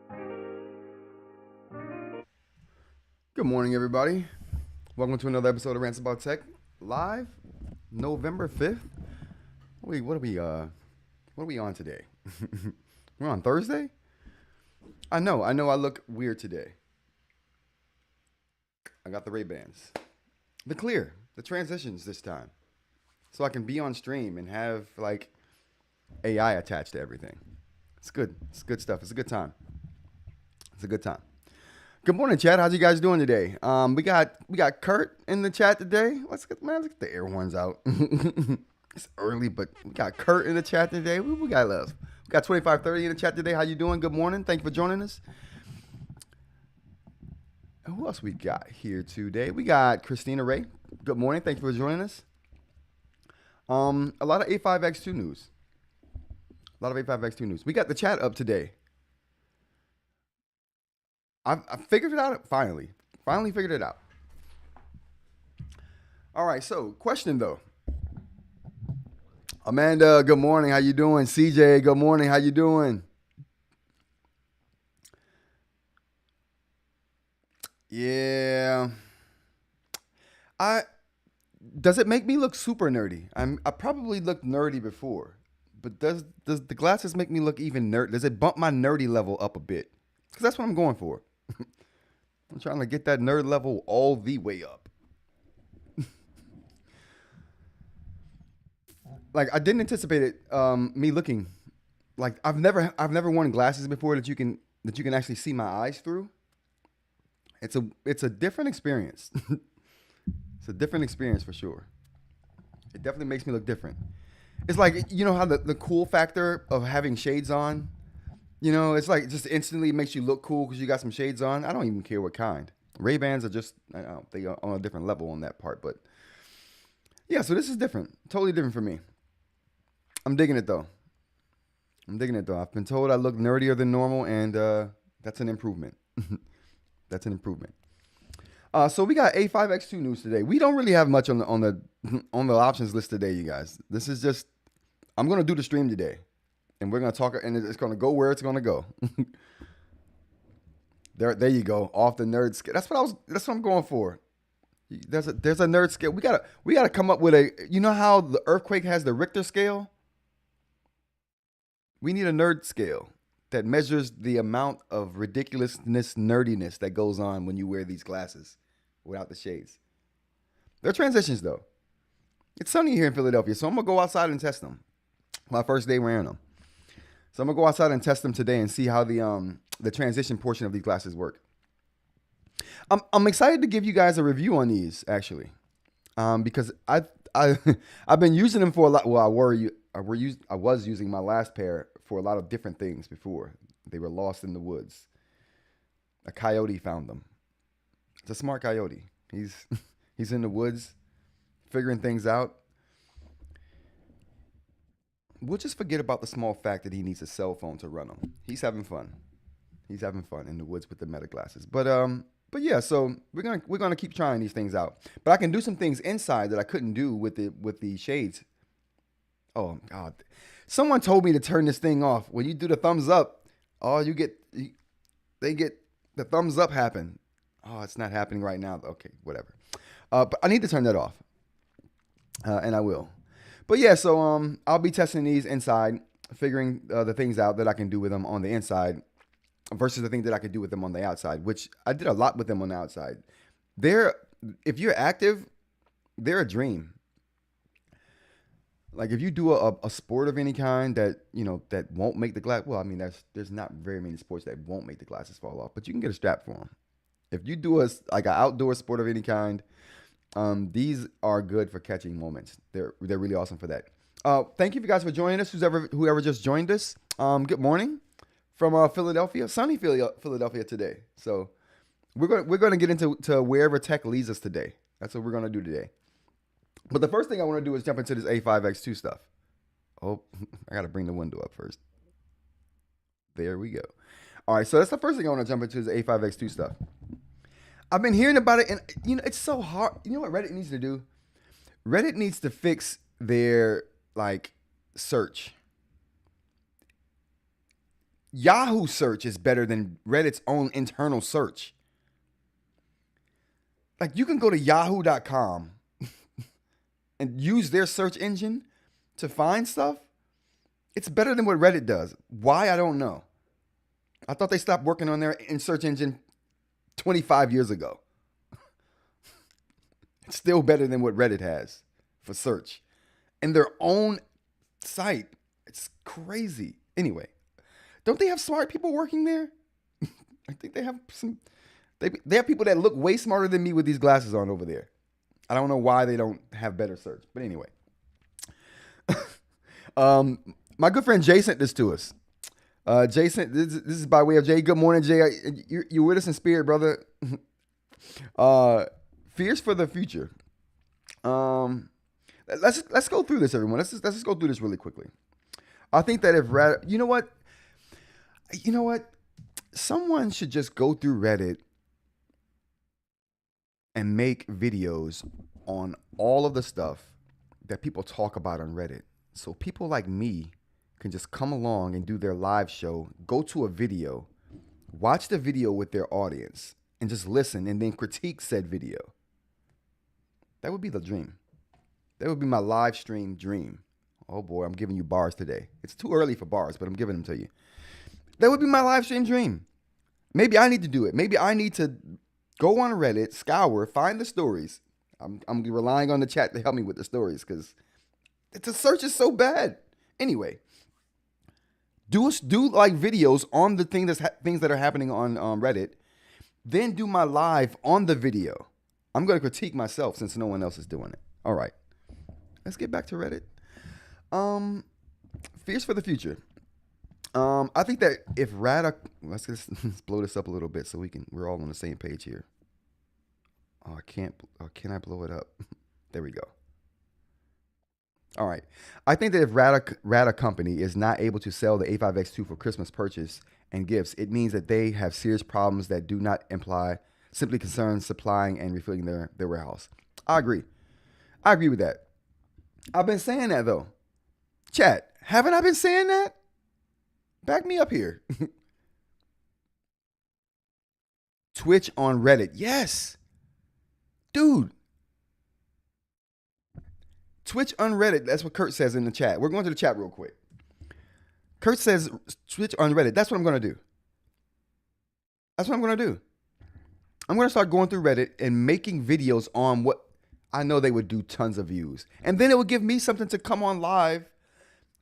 Good morning, everybody. Welcome to another episode of Rants About Tech, live November 5th. What are we on today? We're on Thursday? I know I look weird today. I got the Ray-Bans. The clear, the transitions this time. So I can be on stream and have like AI attached to everything. It's good. It's good stuff. It's a good time. It's a good time. Good morning, chat. How's you guys doing today? We got Kurt in the chat today. Let's get the air horns out. It's early, but we got Kurt in the chat today. We got love. We got 2530 in the chat today. How you doing? Good morning. Thank you for joining us. Who else we got here today? We got Christina Ray. Good morning. Thank you for joining us. A lot of A5X2 news. We got the chat up today. I figured it out finally. Finally figured it out. All right, so question though. Amanda, good morning. How you doing? CJ, good morning. How you doing? Yeah. Does it make me look super nerdy? I probably looked nerdy before, but does the glasses make me look even nerd? Does it bump my nerdy level up a bit? Because that's what I'm going for. I'm trying to get that nerd level all the way up. Like I didn't anticipate it. Me looking like I've never worn glasses before that you can actually see my eyes through. It's a different experience. It's a different experience for sure. It definitely makes me look different. It's like, you know how the cool factor of having shades on. You know, it's like just instantly makes you look cool because you got some shades on. I don't even care what kind. Ray-Bans are just, I don't know, they are on a different level on that part. But yeah, so this is different. Totally different for me. I'm digging it though. I've been told I look nerdier than normal, and that's an improvement. That's an improvement. So we got A5X2 news today. We don't really have much on the options list today, you guys. This is just, I'm gonna do the stream today. And we're gonna talk, and it's gonna go where it's gonna go. There you go. Off the nerd scale. That's what I'm going for. There's a nerd scale. We gotta come up with a. You know how the earthquake has the Richter scale? We need a nerd scale that measures the amount of ridiculousness, nerdiness that goes on when you wear these glasses without the shades. They're transitions though. It's sunny here in Philadelphia, so I'm gonna go outside and test them. My first day wearing them. So I'm gonna go outside and test them today and see how the transition portion of these glasses work. I'm excited to give you guys a review on these actually, because I've been using them for a lot. Well, I was using my last pair for a lot of different things before. They were lost in the woods. A coyote found them. It's a smart coyote. He's in the woods, figuring things out. We'll just forget about the small fact that he needs a cell phone to run them. He's having fun. He's having fun in the woods with the meta glasses. But yeah, so we're gonna keep trying these things out. But I can do some things inside that I couldn't do with the shades. Oh God! Someone told me to turn this thing off. When you do the thumbs up, they get the thumbs up happen. Oh, it's not happening right now. Okay, whatever. But I need to turn that off, and I will. But yeah, so I'll be testing these inside, figuring the things out that I can do with them on the inside versus the things that I could do with them on the outside, which I did a lot with them on the outside. If you're active, they're a dream. Like if you do a sport of any kind that won't make the glass. Well, I mean, there's not very many sports that won't make the glasses fall off, but you can get a strap for them. If you do an outdoor sport of any kind. These are good for catching moments. They're really awesome for that. Thank you guys for joining us. Whoever just joined us. Good morning from Philadelphia, sunny Philadelphia today. So we're going to get into wherever tech leads us today. That's what we're going to do today. But the first thing I want to do is jump into this A5X2 stuff. Oh, I got to bring the window up first. There we go. All right, so that's the first thing I want to jump into is the A5X2 stuff. I've been hearing about it, and it's so hard. You know what Reddit needs to do? Reddit needs to fix their search. Yahoo search is better than Reddit's own internal search. Like, you can go to yahoo.com and use their search engine to find stuff. It's better than what Reddit does. Why? I don't know. I thought they stopped working on their search engine 25 years ago. It's still better than what Reddit has for search. And their own site. It's crazy. Anyway, don't they have smart people working there? I think they have some. They have people that look way smarter than me with these glasses on over there. I don't know why they don't have better search. But anyway. My good friend Jay sent this to us. Jason, this is by way of Jay. Good morning, Jay. You're with us in spirit, brother. Fears for the future. Let's go through this, everyone. Let's just go through this really quickly. I think that if Reddit, you know what, someone should just go through Reddit and make videos on all of the stuff that people talk about on Reddit. So people like me can just come along and do their live show, go to a video, watch the video with their audience, and just listen and then critique said video. That would be the dream. That would be my live stream dream. Oh boy, I'm giving you bars today. It's too early for bars, but I'm giving them to you. That would be my live stream dream. Maybe I need to do it. Maybe I need to go on Reddit, scour, find the stories. I'm relying on the chat to help me with the stories because the search is so bad. Anyway, do like videos on the things that are happening on Reddit. Then do my live on the video. I'm going to critique myself since no one else is doing it. All right. Let's get back to Reddit. Fears for the future. I think that if Ratta, let's blow this up a little bit so we're all on the same page here. Oh, can I blow it up? There we go. All right. I think that if Ratta company is not able to sell the A5X2 for Christmas purchase and gifts, it means that they have serious problems that do not imply simply concern supplying and refilling their warehouse. I agree with that. I've been saying that though. Chat, haven't I been saying that? Back me up here. Twitch on Reddit. Yes. Dude. Twitch on Reddit. That's what Kurt says in the chat. We're going to the chat real quick. Kurt says Twitch on Reddit. That's what I'm going to do. I'm going to start going through Reddit and making videos on what I know they would do tons of views. And then it would give me something to come on live,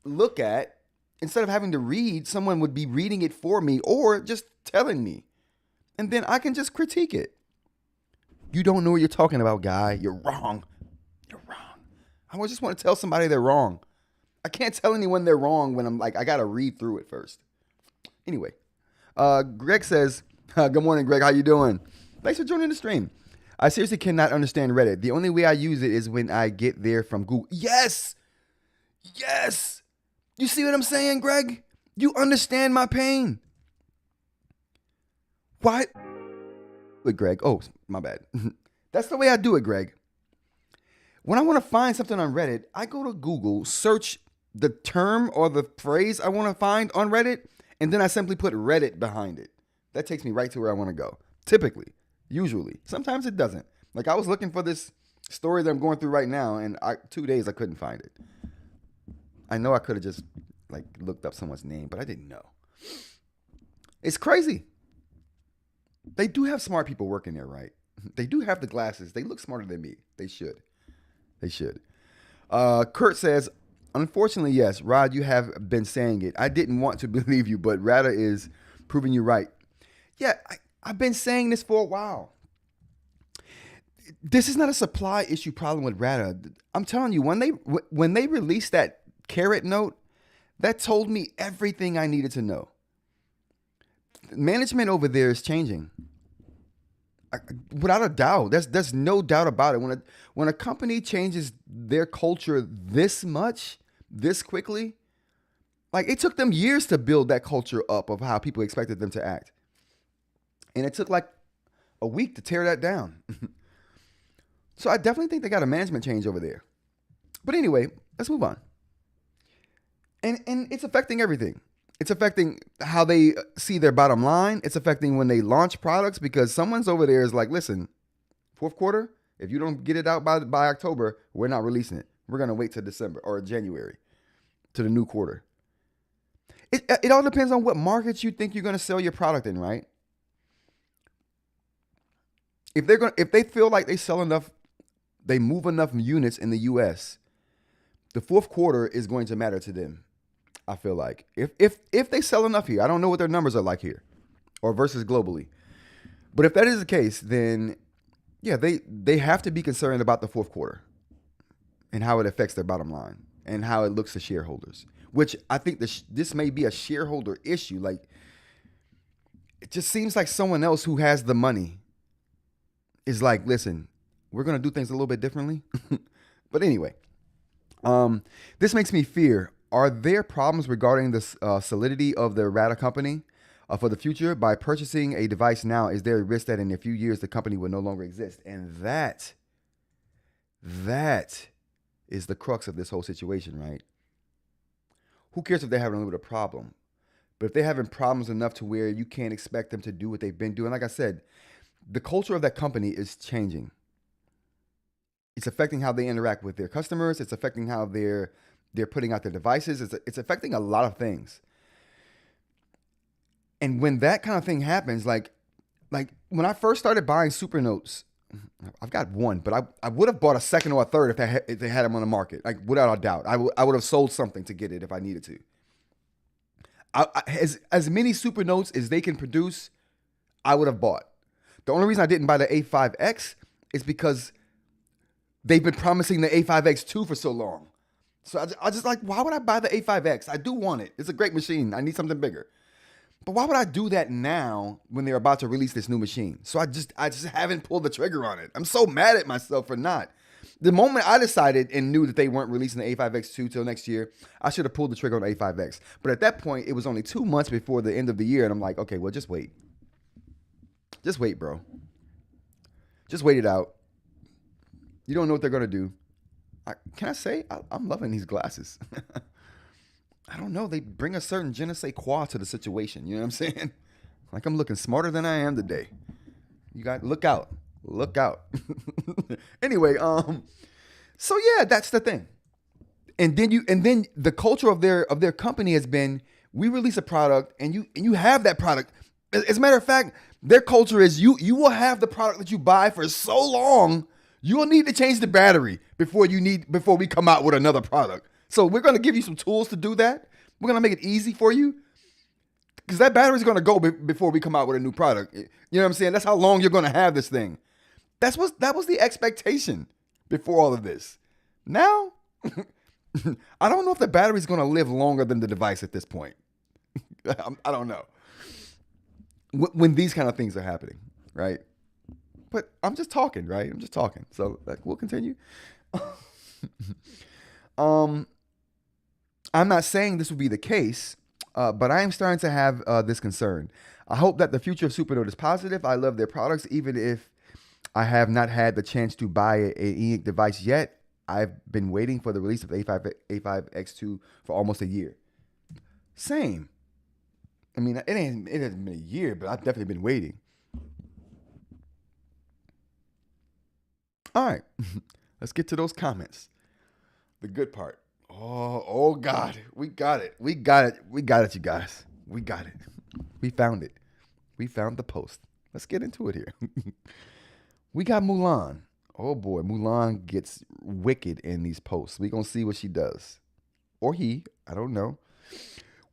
look at. Instead of having to read, someone would be reading it for me or just telling me. And then I can just critique it. You don't know what you're talking about, guy. You're wrong. You're wrong. I just want to tell somebody they're wrong. I can't tell anyone they're wrong when I'm like, I got to read through it first. Anyway, Greg says, good morning, Greg. How you doing? Thanks for joining the stream. I seriously cannot understand Reddit. The only way I use it is when I get there from Google. Yes. Yes. You see what I'm saying, Greg? You understand my pain. Why? Wait, Greg. Oh, my bad. That's the way I do it, Greg. When I want to find something on Reddit, I go to Google, search the term or the phrase I want to find on Reddit, and then I simply put Reddit behind it. That takes me right to where I want to go. Typically, usually. Sometimes it doesn't. Like I was looking for this story that I'm going through right now, and 2 days I couldn't find it. I know I could have just like looked up someone's name, but I didn't know. It's crazy. They do have smart people working there, right? They do have the glasses. They look smarter than me. They should. Kurt says, unfortunately, yes, Rod, you have been saying it. I didn't want to believe you, but Ratta is proving you right. Yeah, I've been saying this for a while. This is not a supply issue problem with Ratta. I'm telling you, when they released that carrot note, that told me everything I needed to know. Management over there is changing. Without a doubt. There's no doubt about it. When a company changes their culture this much, this quickly, like it took them years to build that culture up of how people expected them to act. And it took like a week to tear that down. So I definitely think they got a management change over there. But anyway, let's move on. And it's affecting everything. It's affecting how they see their bottom line. It's affecting when they launch products because someone's over there is like, listen, fourth quarter, if you don't get it out by October, we're not releasing it. We're going to wait till December or January to the new quarter. It all depends on what markets you think you're going to sell your product in, right? If they feel like they sell enough, they move enough units in the US, the fourth quarter is going to matter to them. I feel like if they sell enough here, I don't know what their numbers are like here or versus globally. But if that is the case, then yeah, they have to be concerned about the fourth quarter and how it affects their bottom line and how it looks to shareholders, which I think this may be a shareholder issue. Like, it just seems like someone else who has the money is like, listen, we're going to do things a little bit differently. But anyway, this makes me fear. Are there problems regarding the solidity of the Ratta company for the future? By purchasing a device now, is there a risk that in a few years the company will no longer exist? And that is the crux of this whole situation, right? Who cares if they're having a little bit of problem? But if they're having problems enough to where you can't expect them to do what they've been doing, like I said, the culture of that company is changing. It's affecting how they interact with their customers. It's affecting how they're putting out their devices. It's affecting a lot of things. And when that kind of thing happens, like when I first started buying Supernotes, I've got one, but I would have bought a second or a third if they had them on the market, like without a doubt. I would have sold something to get it if I needed to. As many Supernotes as they can produce, I would have bought. The only reason I didn't buy the A5X is because they've been promising the A5X2 for so long. So I just like, why would I buy the A5X? I do want it. It's a great machine. I need something bigger. But why would I do that now when they're about to release this new machine? So I just haven't pulled the trigger on it. I'm so mad at myself for not. The moment I decided and knew that they weren't releasing the A5X2 till next year, I should have pulled the trigger on the A5X. But at that point, it was only 2 months before the end of the year. And I'm like, okay, well, just wait. Just wait, bro. Just wait it out. You don't know what they're going to do. Can I say, I'm loving these glasses. I don't know. They bring a certain je ne sais quoi to the situation. You know what I'm saying? Like, I'm looking smarter than I am today. You got look out. Look out. Anyway, so yeah, that's the thing. And then the culture of their company has been, we release a product and you have that product. As a matter of fact, their culture is you will have the product that you buy for so long, you will need to change the battery before we come out with another product. So we're going to give you some tools to do that. We're going to make it easy for you because that battery is going to go before we come out with a new product. You know what I'm saying? That's how long you're going to have this thing. That was the expectation before all of this. Now, I don't know if the battery is going to live longer than the device at this point. I don't know. When these kind of things are happening, right? But I'm just talking, right? I'm just talking. So we'll continue. I'm not saying this will be the case, but I am starting to have this concern. I hope that the future of Supernote is positive. I love their products, even if I have not had the chance to buy an eInk device yet. I've been waiting for the release of A5X2 for almost a year. Same. I mean, it hasn't been a year, but I've definitely been waiting. All right, let's get to those comments. The good part. Oh God, we got it, you guys. We got it. We found it. We found the post. Let's get into it here. We got Mulan. Oh boy, Mulan gets wicked in these posts. We gonna see what she does, or he. I don't know.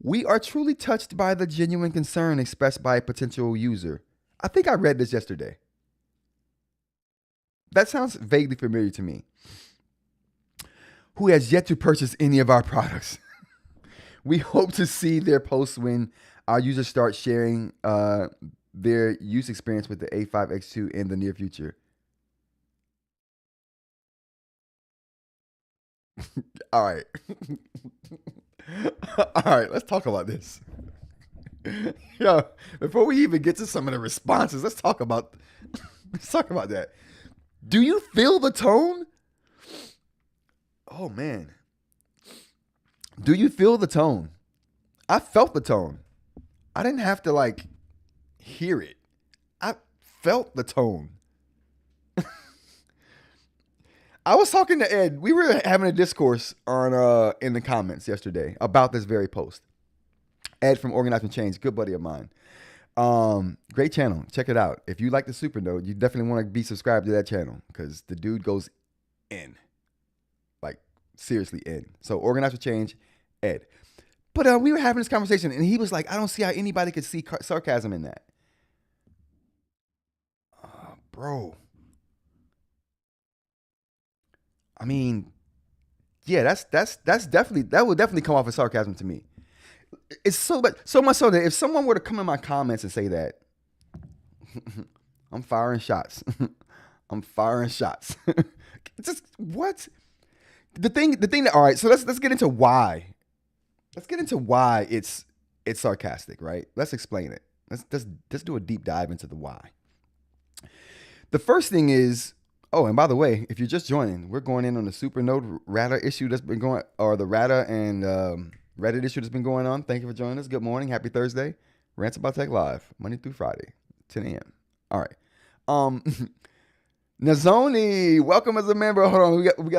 We are truly touched by the genuine concern expressed by a potential user. I think I read this yesterday. That sounds vaguely familiar to me. Who has yet to purchase any of our products. We hope to see their posts when our users start sharing their use experience with the A5X2 in the near future. All right. All right, let's talk about this. Yeah, before we even get to some of the responses, let's talk about that. Do you feel the tone? Oh man. Do you feel the tone? I felt the tone. I didn't have to like hear it. I felt the tone. I was talking to Ed. We were having a discourse on in the comments yesterday about this very post. Ed from Organizing Change, good buddy of mine. Great channel. Check it out. If you like the Supernote, you definitely want to be subscribed to that channel because the dude goes in, like seriously in. So Organize for Change, Ed. But we were having this conversation, and he was like, "I don't see how anybody could see sarcasm in that." Bro, I mean, yeah, that's definitely that would definitely come off as sarcasm to me. It's so much so that if someone were to come in my comments and say that, I'm firing shots. I'm firing shots. Just what? The thing that all right, so let's get into why. Let's get into why it's sarcastic, right? Let's explain it. Let's do a deep dive into the why. The first thing is, oh, and by the way, if you're just joining, we're going in on the Supernote Ratta issue that's been going, or the Ratta and Reddit issue that's been going on. Thank you for joining us. Good morning. Happy Thursday. Rants About Tech Live, Monday through Friday, 10 a.m. All right. Nazoni, welcome as a member. Hold on, we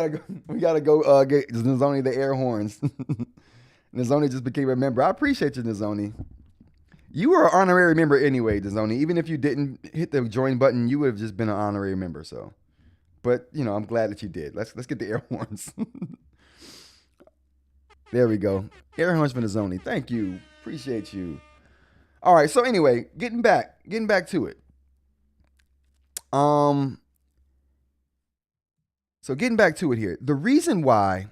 gotta go get Nazoni the air horns. Nazoni just became a member. I appreciate you, Nazoni. You were an honorary member anyway, Nazoni. Even if you didn't hit the join button, you would have just been an honorary member. So, but you know, I'm glad that you did. Let's get the air horns. There we go. Air horns for Nazoni. Thank you. Appreciate you. All right. So anyway, getting back to it. So getting back to it here. The reason why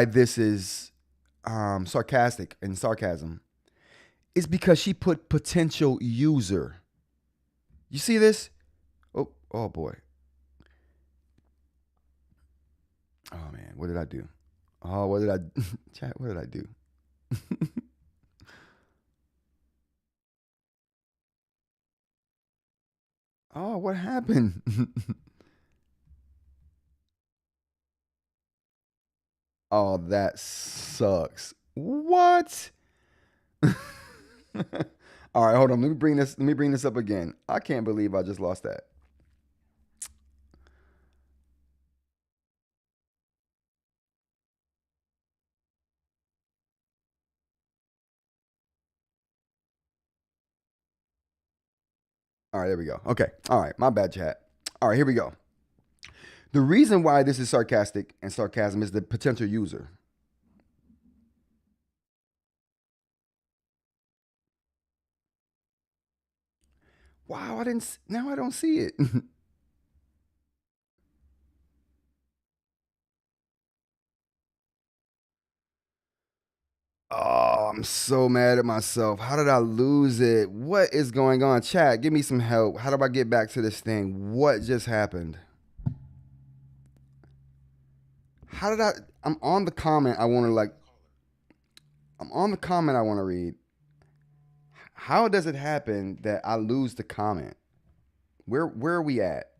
this is sarcastic and sarcasm is because she put potential user. You see this? Oh boy. Oh man, what did I do? Oh, what did I chat? What did I do? Oh, what happened? Oh, that sucks. What? All right, hold on. Let me bring this up again. I can't believe I just lost that. All right, there we go. Okay. All right, my bad, chat. All right, here we go. The reason why this is sarcastic and sarcasm is the potential user. Wow, I didn't. Now I don't see it. Oh, I'm so mad at myself. How did I lose it? What is going on? Chat, give me some help. How do I get back to this thing? What just happened? How did I? I'm on the comment. I want to like. I'm on the comment I want to read. How does it happen that I lose the comment? Where are we at?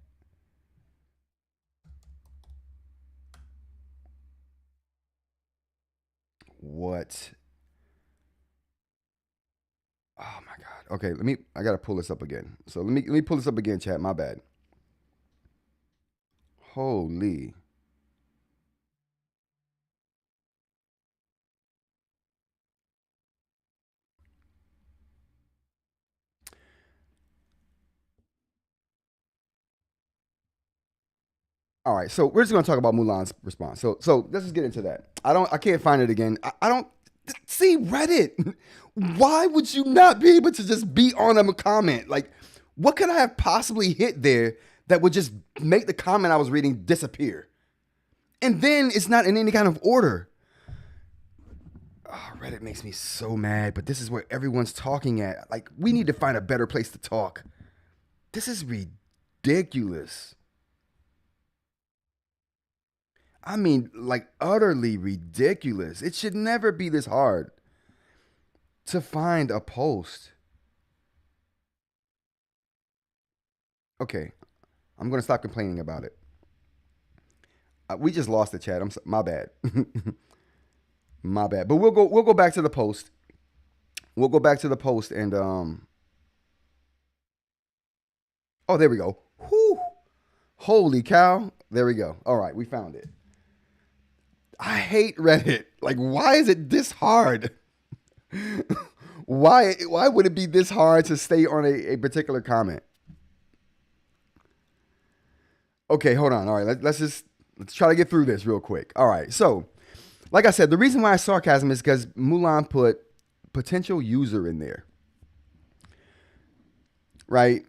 What? Oh my god. Okay, I gotta pull this up again. So let me pull this up again, chat. My bad. Holy. All right, so we're just gonna talk about Mulan's response. So let's just get into that. I can't find it again. I don't see Reddit. Why would you not be able to just be on a comment? Like, what could I have possibly hit there that would just make the comment I was reading disappear? And then it's not in any kind of order. Oh, Reddit makes me so mad, but this is where everyone's talking at. Like, we need to find a better place to talk. This is ridiculous. I mean, like utterly ridiculous. It should never be this hard to find a post. Okay, I'm gonna stop complaining about it. We just lost the chat. My bad. My bad. But we'll go back to the post. We'll go back to the post and oh, there we go. Whew. Holy cow. There we go. All right, we found it. I hate Reddit. Like, why is it this hard? Why would it be this hard to stay on a particular comment? Okay, hold on. All right, let's try to get through this real quick. All right, so like I said, the reason why it's sarcasm is because Mulan put potential user in there, right?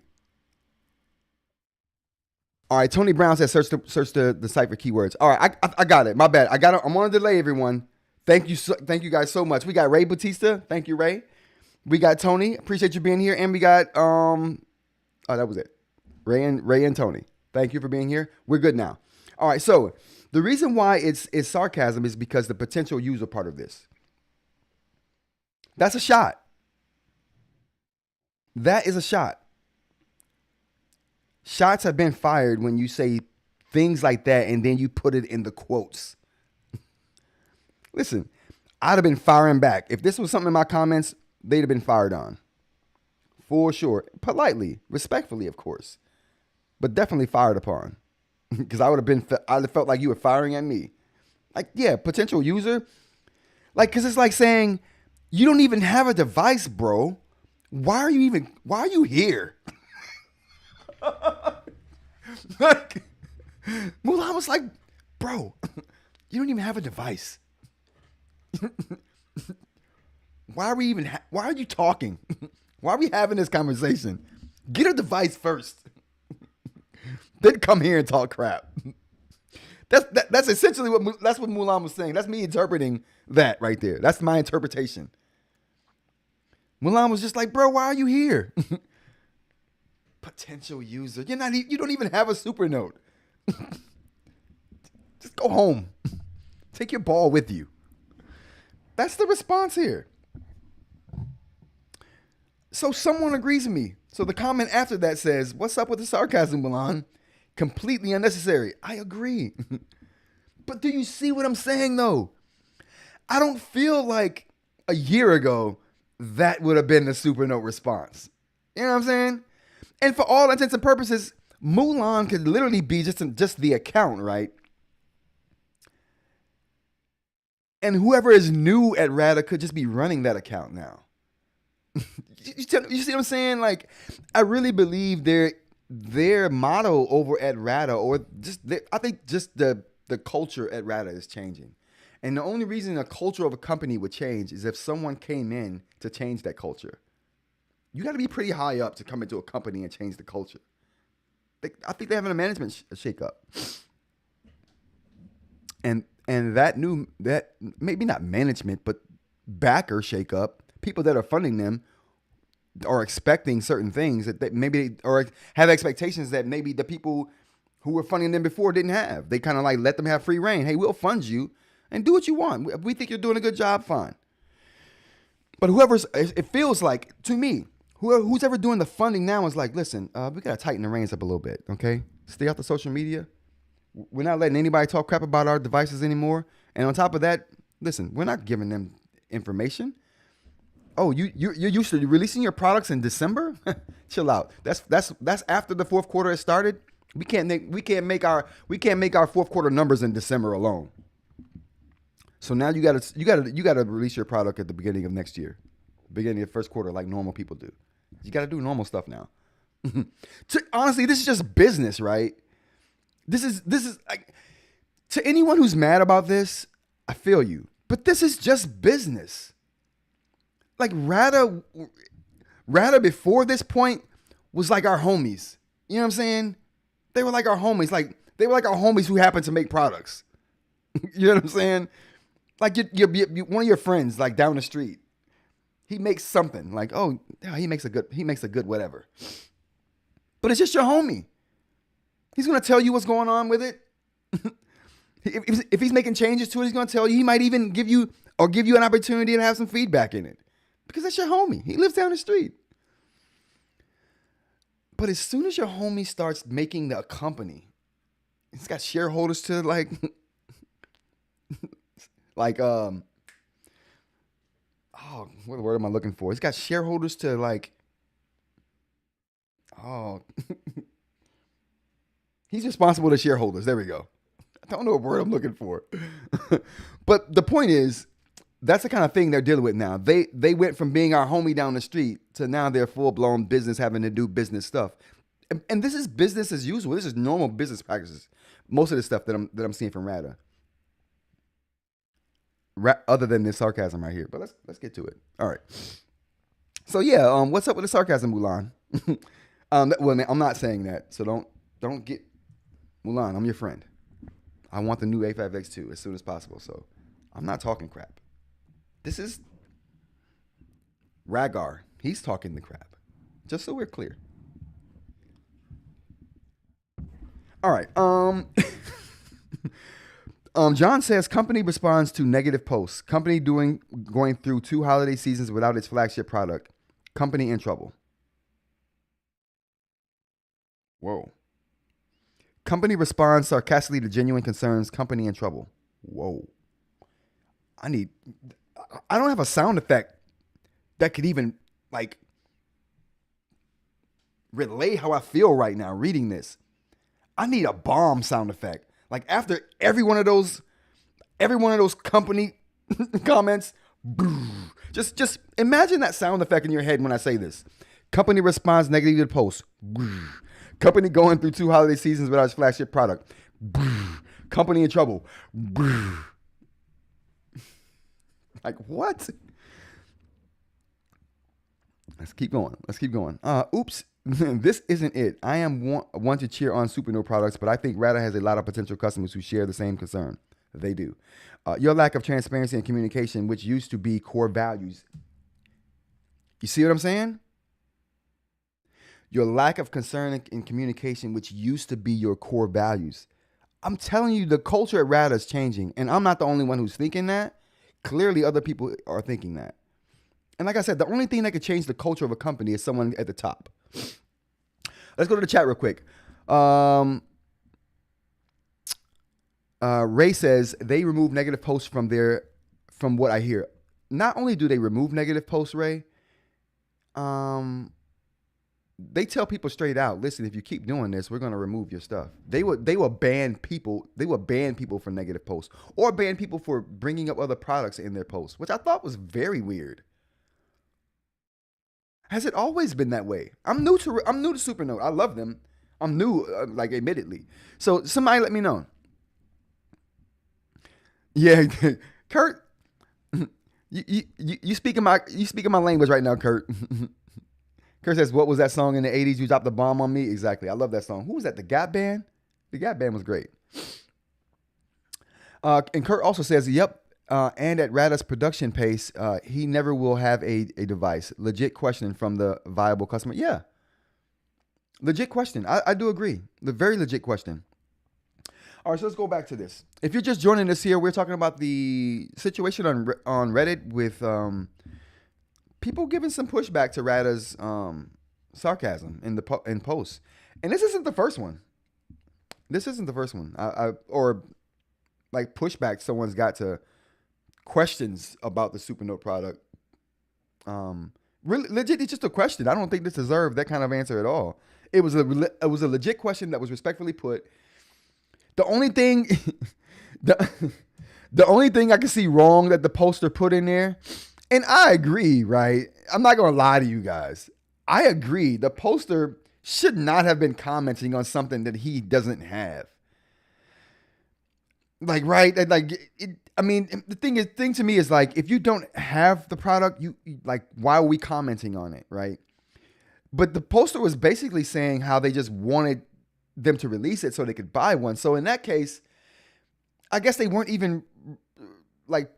All right, Tony Brown said search the site for keywords. All right, I got it. My bad. I got it. I'm on a delay, everyone. Thank you guys so much. We got Ray Batista. Thank you, Ray. We got Tony. Appreciate you being here, and we got oh, that was it. Ray and Tony. Thank you for being here. We're good now. All right, so the reason why it's sarcasm is because the potential user part of this. That's a shot. That is a shot. Shots have been fired when you say things like that and then you put it in the quotes. Listen, I'd have been firing back. If this was something in my comments, they'd have been fired on. For sure. Politely, respectfully, of course. But definitely fired upon. Because I'd have felt like you were firing at me. Like, yeah, potential user. Like, because it's like saying, you don't even have a device, bro. Why are you here? Like, Mulan was like, bro, you don't even have a device. Why are you talking? Why are we having this conversation? Get a device first. Then come here and talk crap. That's essentially what Mulan was saying. That's me interpreting that right there. That's my interpretation. Mulan was just like, bro, why are you here? Potential user. You don't even have a Supernote. Just go home. Take your ball with you. That's the response here. So someone agrees with me. So the comment after that says, what's up with the sarcasm, Mulan? Completely unnecessary. I agree. But do you see what I'm saying, though? I don't feel like a year ago that would have been the Supernote response. You know what I'm saying? And for all intents and purposes, Mulan could literally be just the account, right? And whoever is new at Ratta could just be running that account now. You see what I'm saying? Like, I really believe their motto over at Ratta, or I think just the culture at Ratta is changing. And the only reason a culture of a company would change is if someone came in to change that culture. You got to be pretty high up to come into a company and change the culture. I think they're having a management shakeup. And that maybe not management, but backer shakeup, people that are funding them are expecting certain things that maybe, or have expectations that maybe the people who were funding them before didn't have. They kind of like let them have free reign. Hey, we'll fund you and do what you want. If we think you're doing a good job, fine. But it feels like, to me, who's ever doing the funding now is like, listen, we got to tighten the reins up a little bit, okay? Stay off the social media. We're not letting anybody talk crap about our devices anymore. And on top of that, listen, we're not giving them information. Oh, you're used to releasing your products in December? Chill out. That's after the fourth quarter has started. We can't make our fourth quarter numbers in December alone. So now you gotta release your product at the beginning of next year, beginning of the first quarter, like normal people do. You gotta do normal stuff now. Honestly, this is just business, right? This is like, to anyone who's mad about this, I feel you. But this is just business. Like Ratta before this point was like our homies. You know what I'm saying? They were like our homies. Like they were like our homies who happened to make products. You know what I'm saying? Like you one of your friends, like down the street, he makes something like, oh, yeah, he makes a good whatever. But it's just your homie. He's gonna tell you what's going on with it. If he's making changes to it, he's gonna tell you. He might even give you an opportunity to have some feedback in it, because that's your homie. He lives down the street. But as soon as your homie starts making a company, he's got shareholders to like oh, what word am I looking for? He's got shareholders to like, oh, he's responsible to shareholders. There we go. I don't know what word I'm looking for. But the point is, that's the kind of thing they're dealing with now. They went from being our homie down the street to now they're full blown business, having to do business stuff. And this is business as usual. This is normal business practices. Most of the stuff that I'm seeing from Ratta. Other than this sarcasm right here. But let's get to it. All right. So yeah, what's up with the sarcasm, Mulan? Well, I'm not saying that. So don't get Mulan. I'm your friend. I want the new A5X2 as soon as possible. So I'm not talking crap. This is Ragar. He's talking the crap. Just so we're clear. All right. John says company responds to negative posts. Company going through 2 holiday seasons without its flagship product. Company in trouble. Whoa. Company responds sarcastically to genuine concerns. Company in trouble. Whoa. I don't have a sound effect that could even like relay how I feel right now reading this. I need a bomb sound effect. Like after every one of those company comments, just imagine that sound effect in your head when I say this. Company responds negatively to post. Company going through 2 holiday seasons without its flagship product. Company in trouble. Like what? Let's keep going. Oops. This isn't it. I am one to cheer on Supernote products, but I think Ratta has a lot of potential customers who share the same concern. They do. Your lack of transparency and communication, which used to be core values. You see what I'm saying? Your lack of concern and communication, which used to be your core values. I'm telling you, the culture at Ratta is changing, and I'm not the only one who's thinking that. Clearly, other people are thinking that. And like I said, the only thing that could change the culture of a company is someone at the top. Let's go to the chat real quick. Ray says they remove negative posts from what I hear. Not only do they remove negative posts, Ray, they tell people straight out, listen, if you keep doing this, we're going to remove your stuff. They will ban people. They will ban people for negative posts or ban people for bringing up other products in their posts, which I thought was very weird. Has it always been that way? I'm new to Supernote. I love them. I'm new, like admittedly. So somebody let me know. Yeah, Kurt, you speaking my language right now, Kurt. Kurt says, "What was that song in the '80s? You dropped the bomb on me." Exactly. I love that song. Who was that? The Gap Band. The Gap Band was great. And Kurt also says, "Yep." And at Ratta's production pace, he never will have a device. Legit question from the viable customer. Yeah. Legit question. I do agree. The very legit question. All right, so let's go back to this. If you're just joining us here, we're talking about the situation on Reddit with people giving some pushback to Ratta's sarcasm in posts. And this isn't the first one. Or like pushback someone's got to questions about the Supernote product. Really, legit, it's just a question. I don't think this deserved that kind of answer at all. It was a legit question that was respectfully put. The only thing, the only thing I can see wrong that the poster put in there, and I agree, right? I'm not gonna lie to you guys. I agree. The poster should not have been commenting on something that he doesn't have. Like, right? Like, I mean, the thing to me is like, if you don't have the product, you like, why are we commenting on it, right? But the poster was basically saying how they just wanted them to release it so they could buy one. So in that case, I guess they weren't even like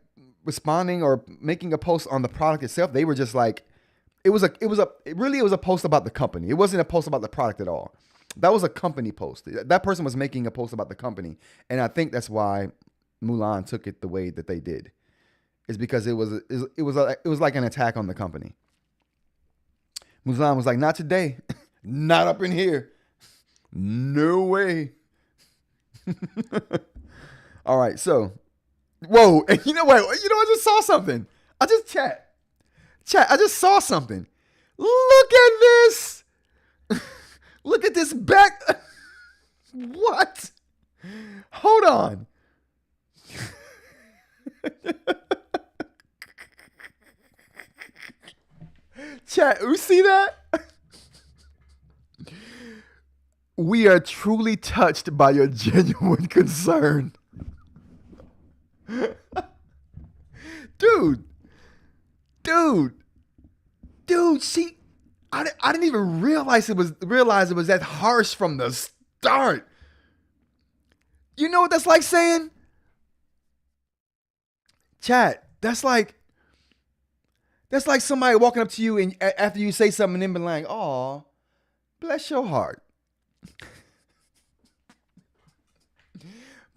responding or making a post on the product itself. They were just like, it was a post about the company. It wasn't a post about the product at all. That was a company post. That person was making a post about the company. And I think that's why Mulan took it the way that they did. Is because it was like an attack on the company. Mulan was like, not today. Not up in here. No way. All right, so, whoa. And you know what? I just saw something. I just chat. Chat, I just saw something. Look at this. Look at this back. What? Hold on. Chat, you see that? We are truly touched by your genuine concern. Dude, she, I didn't even realize it was that harsh from the start. You know what that's like saying? Chat, that's like somebody walking up to you and after you say something and then be like, "Oh, bless your heart."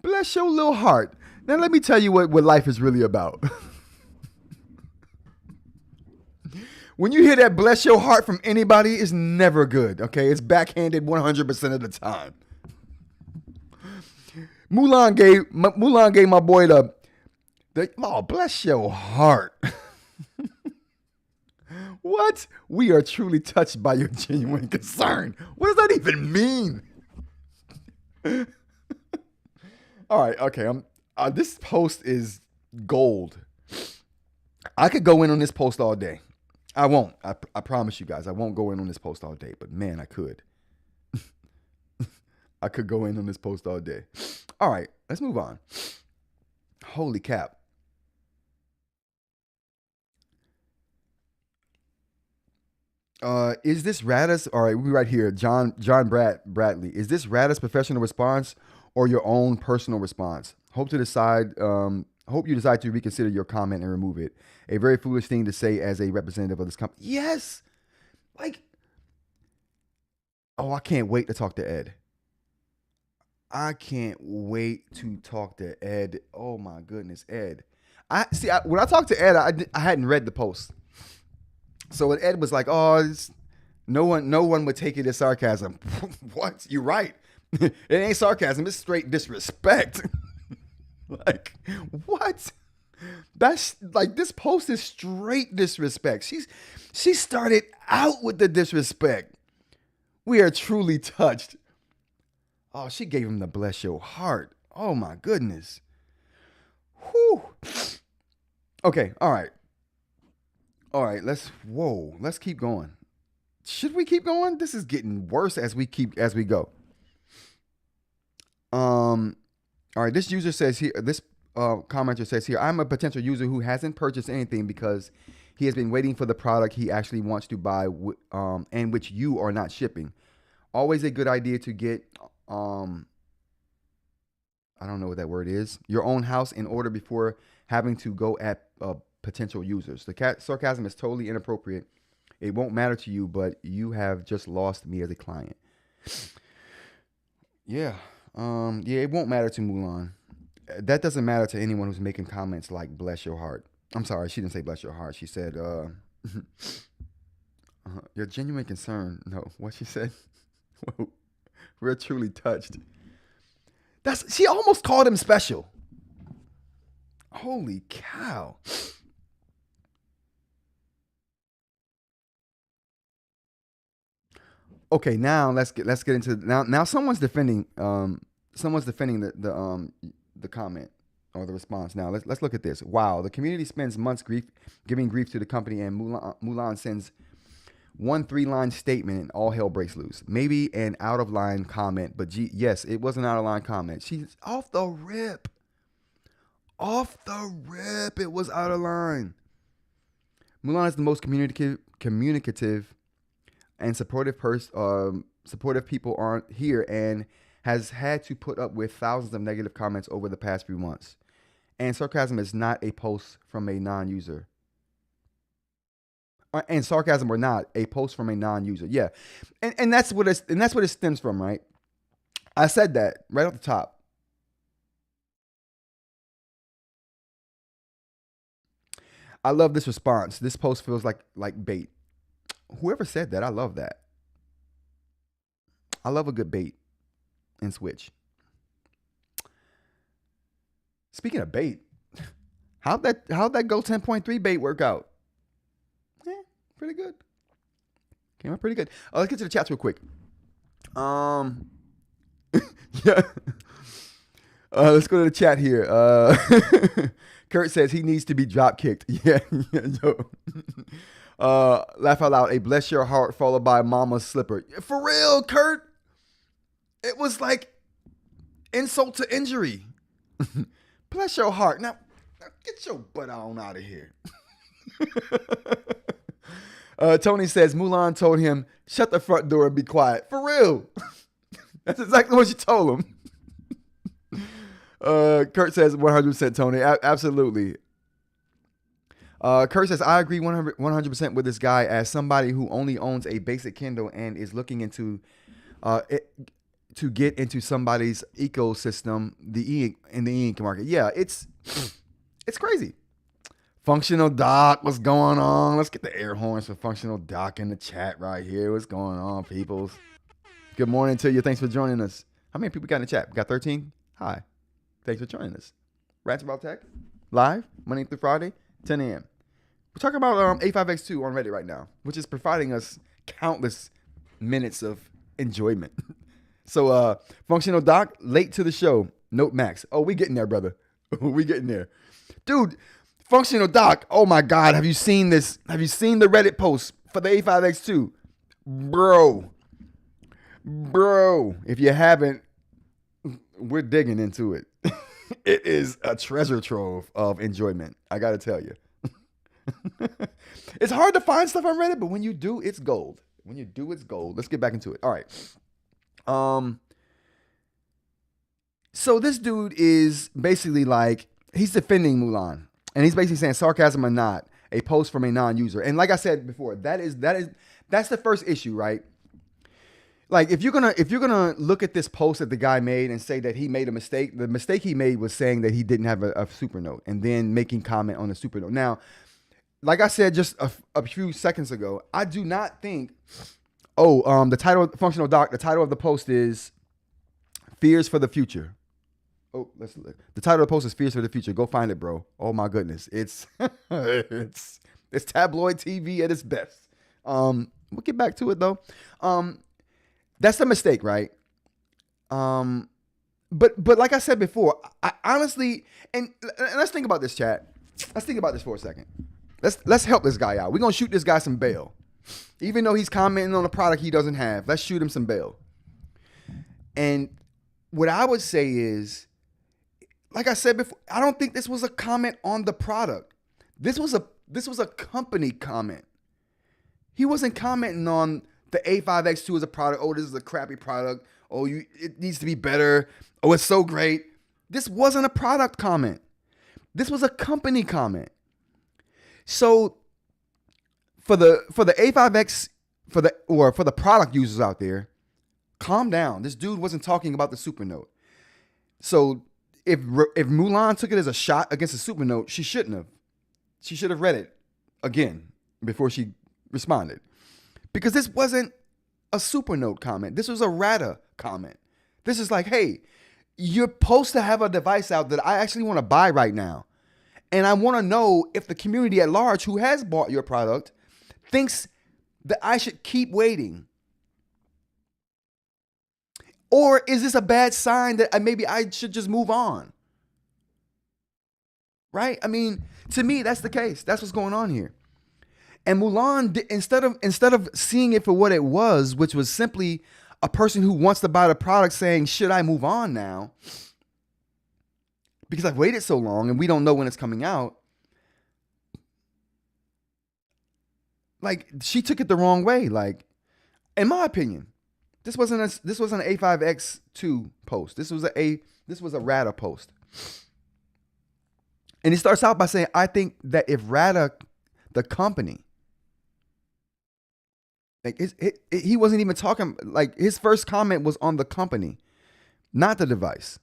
Bless your little heart. Now let me tell you what life is really about. When you hear that bless your heart from anybody, it's never good, okay? It's backhanded 100% of the time. Mulan gave my boy the oh, bless your heart. What? We are truly touched by your genuine concern. What does that even mean? All right, okay. This post is gold. I could go in on this post all day. I won't. I promise you guys, I won't go in on this post all day. But man, I could. I could go in on this post all day. All right, let's move on. Holy cap. Is this Ratta's? All right, we right here. John Bradley. Is this Ratta's professional response or your own personal response? Hope you decide to reconsider your comment and remove it. A very foolish thing to say as a representative of this company. Yes, like, oh, I can't wait to talk to Ed. I can't wait to talk to Ed. Oh my goodness, Ed. When I talked to Ed, I hadn't read the post. So when Ed was like, "Oh, no one would take it as sarcasm." What? You're right. It ain't sarcasm. It's straight disrespect. Like, what? That's like, this post is straight disrespect. She started out with the disrespect. We are truly touched. Oh, she gave him the bless your heart. Oh my goodness. Whew. Okay, all right. All right, let's keep going. Should we keep going? This is getting worse as we go. All right, this commenter says here, I'm a potential user who hasn't purchased anything because he has been waiting for the product he actually wants to buy, and which you are not shipping. Always a good idea to get, I don't know what that word is, your own house in order before having to go at potential users. The sarcasm is totally inappropriate. It won't matter to you, but you have just lost me as a client. Yeah. It won't matter to Mulan. That doesn't matter to anyone who's making comments like bless your heart. I'm sorry, she didn't say bless your heart. She said, your genuine concern. No, what she said? We're truly touched. She almost called him special. Holy cow. Okay, now let's get into now someone's defending the comment or the response. Now let's look at this. Wow, the community spends months giving grief to the company, and Mulan sends 1 3-line statement and all hell breaks loose. Maybe an out of line comment, but yes, it was an out of line comment. She's off the rip. It was out of line. Mulan is the most communicative and supportive people aren't here, and has had to put up with thousands of negative comments over the past few months. And sarcasm is not a post from a non-user. And sarcasm or not, a post from a non-user. Yeah, and that's what it stems from, right? I said that right off the top. I love this response. This post feels like bait. Whoever said that, I love that. I love a good bait and switch. Speaking of bait, how'd that Go 10.3 bait work out? Yeah, pretty good. Came out pretty good. Let's get to the chats real quick. Yeah. Let's go to the chat here. Kurt says he needs to be drop kicked. Yeah, yeah, yo. Laugh out loud. A bless your heart followed by mama's slipper. For real, Kurt. It was like insult to injury. Bless your heart. Now get your butt on out of here. Tony says Mulan told him, shut the front door and be quiet. For real. That's exactly what she told him. Kurt says 100% Tony. Absolutely. Kurt says, I agree 100% with this guy as somebody who only owns a basic Kindle and is looking into to get into somebody's ecosystem, the eInk market. Yeah, it's crazy. Functional Doc, what's going on? Let's get the air horns for Functional Doc in the chat right here. What's going on, peoples? Good morning to you. Thanks for joining us. How many people got in the chat? We got 13? Hi. Thanks for joining us. Rants About Tech, live, Monday through Friday, 10 a.m. We're talking about A5X2 on Reddit right now, which is providing us countless minutes of enjoyment. So, Functional Doc, late to the show. Note Max. Oh, we getting there, brother. We getting there. Dude, Functional Doc, oh my God, have you seen this? Have you seen the Reddit post for the A5X2? Bro, if you haven't, we're digging into it. It is a treasure trove of enjoyment, I gotta tell you. It's hard to find stuff on Reddit, but when you do, it's gold. When you do, it's gold. Let's get back into it. All right. So this dude is basically like, he's defending Mulan. And he's basically saying sarcasm or not, a post from a non-user. And like I said before, that's the first issue, right? Like if you're gonna look at this post that the guy made and say that he made a mistake, the mistake he made was saying that he didn't have a Supernote and then making comment on the Supernote. Now, like I said just a few seconds ago, I do not think. The title, Functional Doc. The title of the post is "Fears for the Future." Oh, the title of the post is "Fears for the Future." Go find it, bro. Oh my goodness, it's it's tabloid TV at its best. We'll get back to it though. That's the mistake, right? But like I said before, I honestly, and let's think about this, chat. Let's think about this for a second. Let's help this guy out. We're gonna shoot this guy some bail, even though he's commenting on a product he doesn't have. Let's shoot him some bail. And what I would say is, like I said before, I don't think this was a comment on the product. This was a company comment. He wasn't commenting on the A5X2 as a product. Oh, this is a crappy product. Oh, it needs to be better. Oh, it's so great. This wasn't a product comment. This was a company comment. So for the A5X, for the product users out there, calm down. This dude wasn't talking about the Supernote. So if Mulan took it as a shot against the Supernote, she shouldn't have. She should have read it again before she responded. Because this wasn't a Supernote comment. This was a Ratta comment. This is like, hey, you're supposed to have a device out that I actually want to buy right now. And I want to know if the community at large who has bought your product thinks that I should keep waiting. Or is this a bad sign that maybe I should just move on? Right? I mean, to me, that's the case. That's what's going on here. And Mulan, instead of seeing it for what it was, which was simply a person who wants to buy the product saying, should I move on now? Because I've waited so long and we don't know when it's coming out. Like, she took it the wrong way. Like, in my opinion, this wasn't an A5X2 post. This was a Ratta post. And he starts out by saying, I think that if Ratta, the company, like he wasn't even talking, like his first comment was on the company, not the device.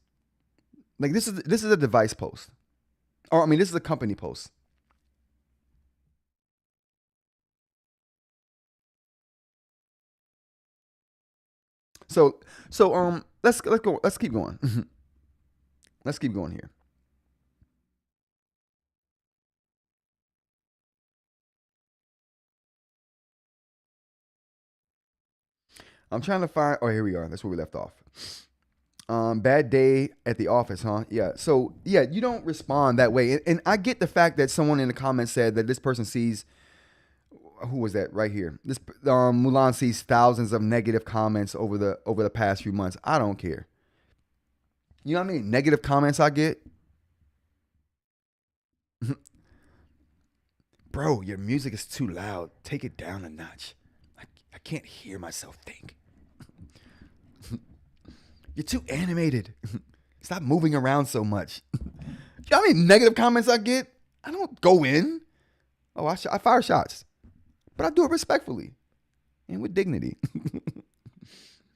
Like this is a device post. Or I mean, this is a company post. So let's go. Let's keep going. Let's keep going here. I'm trying to find. Oh, here we are. That's where we left off. Bad day at the office, huh? Yeah. So yeah, you don't respond that way, and I get the fact that someone in the comments said that this person sees. Who was that right here? This Mulan sees thousands of negative comments over the past few months. I don't care. You know what I mean? Negative comments I get. Bro, your music is too loud. Take it down a notch. I can't hear myself think. You're too animated. Stop moving around so much. You know how many negative comments I get? I don't go in. Oh, I fire shots. But I do it respectfully and with dignity.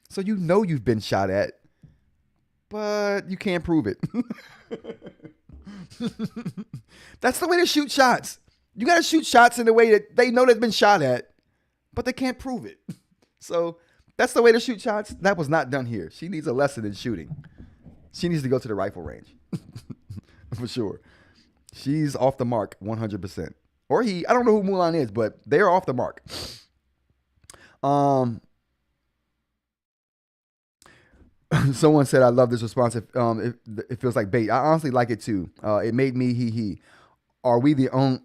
So you know you've been shot at, but you can't prove it. That's the way to shoot shots. You got to shoot shots in the way that they know they've been shot at, but they can't prove it. So that's the way to shoot shots. That was not done here. She needs a lesson in shooting. She needs to go to the rifle range. For sure. She's off the mark 100%. Or he, I don't know who Mulan is, but they're off the mark. Someone said, I love this response. It feels like bait. I honestly like it too. It made me he. Are we on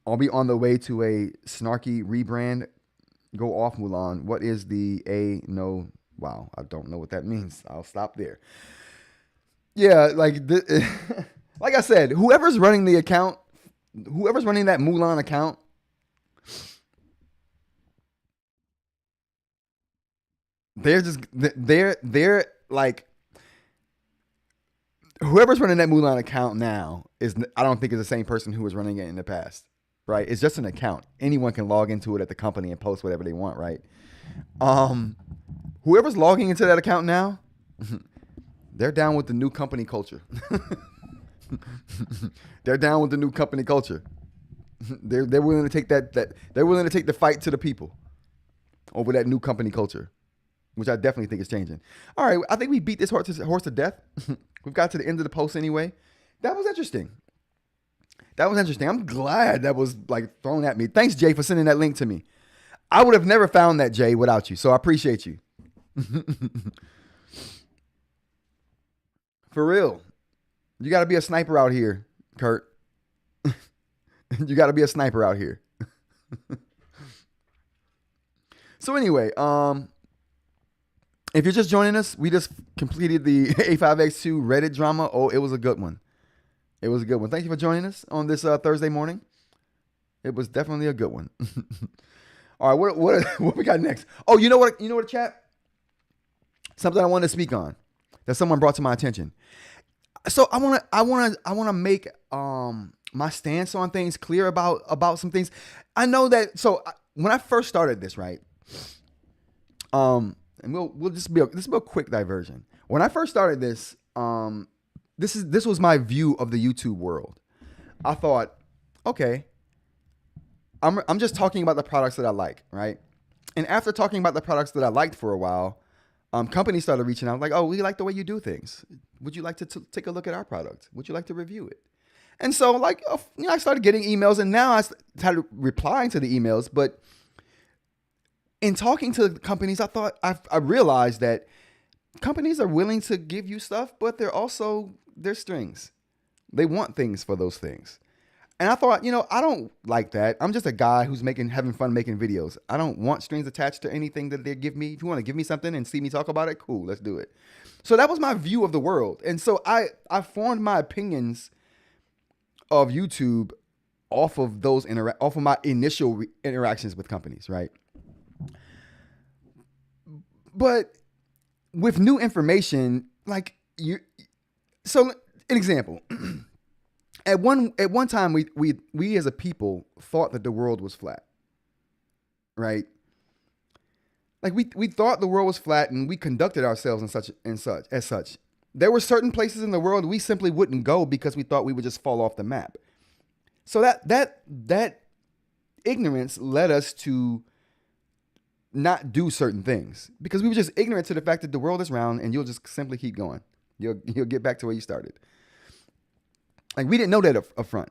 the way to a snarky rebrand? Go off, Mulan. What is the A? No. Wow. I don't know what that means. I'll stop there. Yeah, like like I said, whoever's running the account, whoever's running that Mulan account, they're like, whoever's running that Mulan account now I don't think is the same person who was running it in the past, right? It's just an account. Anyone can log into it at the company and post whatever they want, right? Whoever's logging into that account now, they're down with the new company culture. They're down with the new company culture. They're willing to take that they're willing to take the fight to the people over that new company culture, which I definitely think is changing. All right, I think we beat this horse to death. We've got to the end of the post anyway. That was interesting. I'm glad that was like thrown at me. Thanks, Jay, for sending that link to me. I would have never found that, Jay, without you. So I appreciate you. For real. You got to be a sniper out here, Kurt. You got to be a sniper out here. So anyway, if you're just joining us, we just completed the A5X2 Reddit drama. Oh, it was a good one. It was a good one. Thank you for joining us on this Thursday morning. It was definitely a good one. All right, what we got next? Oh, you know what, chat? Something I wanted to speak on that someone brought to my attention. So I want to make my stance on things clear about some things. I know that. So when I first started this, right? And we'll just be a quick diversion. When I first started this, this was my view of the YouTube world. I thought, okay, I'm just talking about the products that I like, right? And after talking about the products that I liked for a while, companies started reaching out like, oh, we like the way you do things. Would you like to take a look at our product? Would you like to review it? And so like, I started getting emails, and now I started replying to the emails. But in talking to the companies, I realized that companies are willing to give you stuff, but they're strings. They want things for those things. And I thought, I don't like that. I'm just a guy who's having fun making videos. I don't want strings attached to anything that they give me. If you want to give me something and see me talk about it, cool, let's do it. So that was my view of the world. And so I formed my opinions of YouTube off of my initial interactions with companies, right? But with new information, like so an example. At one time, we as a people thought that the world was flat, right? Like we thought the world was flat, and we conducted ourselves as such. There were certain places in the world we simply wouldn't go because we thought we would just fall off the map. So that ignorance led us to not do certain things because we were just ignorant to the fact that the world is round, and you'll just simply keep going. You'll get back to where you started. Like we didn't know that up front.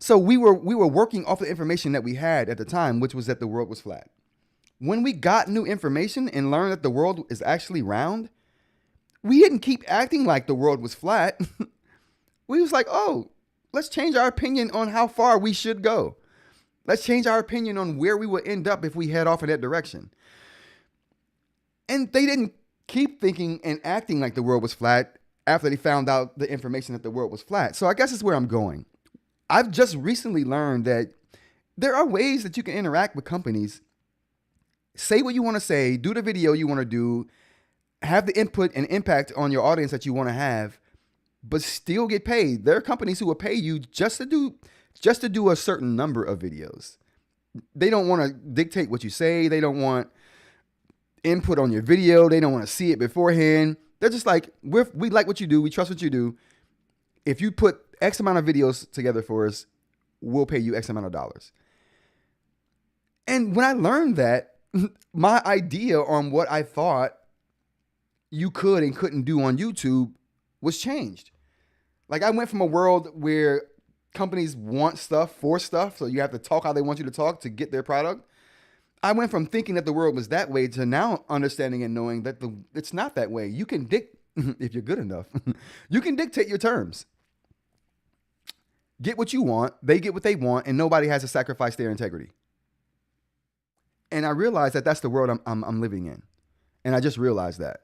So we were working off the information that we had at the time, which was that the world was flat. when we got new information and learned that the world is actually round, we didn't keep acting like the world was flat. We was like, oh, let's change our opinion on how far we should go. Let's change our opinion on where we would end up if we head off in that direction. And they didn't keep thinking and acting like the world was flat after they found out the information that the world was flat. So I guess it's where I'm going. I've just recently learned that there are ways that you can interact with companies, say what you want to say, do the video you want to do, have the input and impact on your audience that you want to have, but still get paid. There are companies who will pay you just to do a certain number of videos. They don't want to dictate what you say. They don't want input on your video. They don't want to see it beforehand. They're just like, we like what you do. We trust what you do. If you put X amount of videos together for us, we'll pay you X amount of dollars. And when I learned that, my idea on what I thought you could and couldn't do on YouTube was changed. Like, I went from a world where companies want stuff for stuff, so you have to talk how they want you to talk to get their product. I went from thinking that the world was that way to now understanding and knowing that it's not that way. You can if you're good enough, you can dictate your terms. Get what you want, they get what they want, and nobody has to sacrifice their integrity. And I realized that that's the world I'm living in. And I just realized that.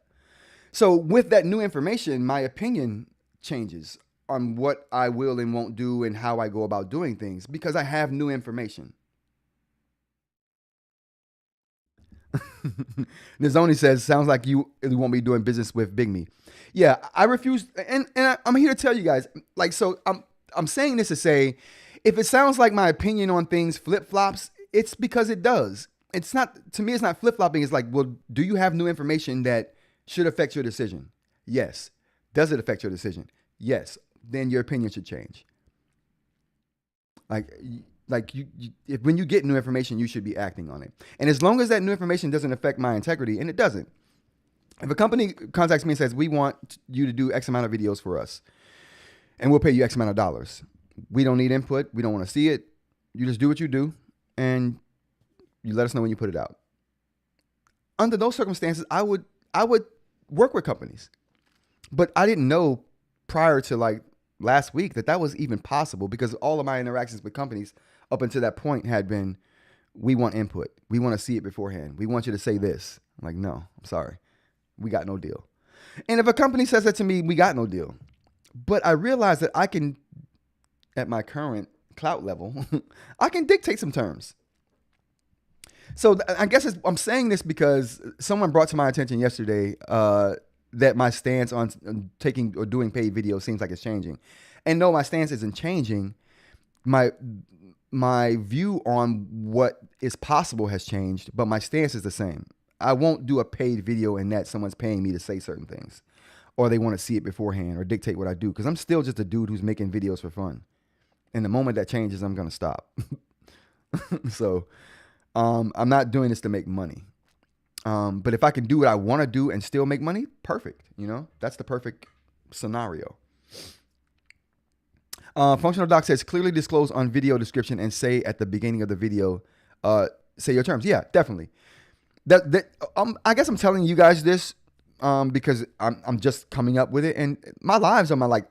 So with that new information, my opinion changes on what I will and won't do and how I go about doing things because I have new information. Nizoni says, sounds like you won't be doing business with Big Me. Yeah, I refuse. And I'm here to tell you guys, like, so I'm saying this to say, if it sounds like my opinion on things flip-flops, it's because it does. It's not, to me, it's not flip-flopping. It's like, well, do you have new information that should affect your decision? Yes. Does it affect your decision? Yes. Then your opinion should change. If when you get new information, you should be acting on it. And as long as that new information doesn't affect my integrity, and it doesn't. If a company contacts me and says, we want you to do X amount of videos for us, and we'll pay you X amount of dollars. We don't need input. We don't want to see it. You just do what you do, and you let us know when you put it out. Under those circumstances, I would work with companies. But I didn't know prior to like last week that was even possible because all of my interactions with companies up until that point had been, we want input. We want to see it beforehand. We want you to say this. I'm like, no, I'm sorry. We got no deal. And if a company says that to me, we got no deal. But I realized that I can, at my current clout level, I can dictate some terms. So I guess I'm saying this because someone brought to my attention yesterday that my stance on taking or doing paid videos seems like it's changing. And no, my stance isn't changing. My view on what is possible has changed, but my stance is the same. I won't do a paid video in that someone's paying me to say certain things or they want to see it beforehand or dictate what I do because I'm still just a dude who's making videos for fun. And the moment that changes, I'm going to stop. So I'm not doing this to make money. But if I can do what I want to do and still make money, perfect. You know, that's the perfect scenario. Functional Doc says, clearly disclose on video description and say at the beginning of the video, say your terms. Yeah, definitely. I guess I'm telling you guys this because I'm just coming up with it. And my lives are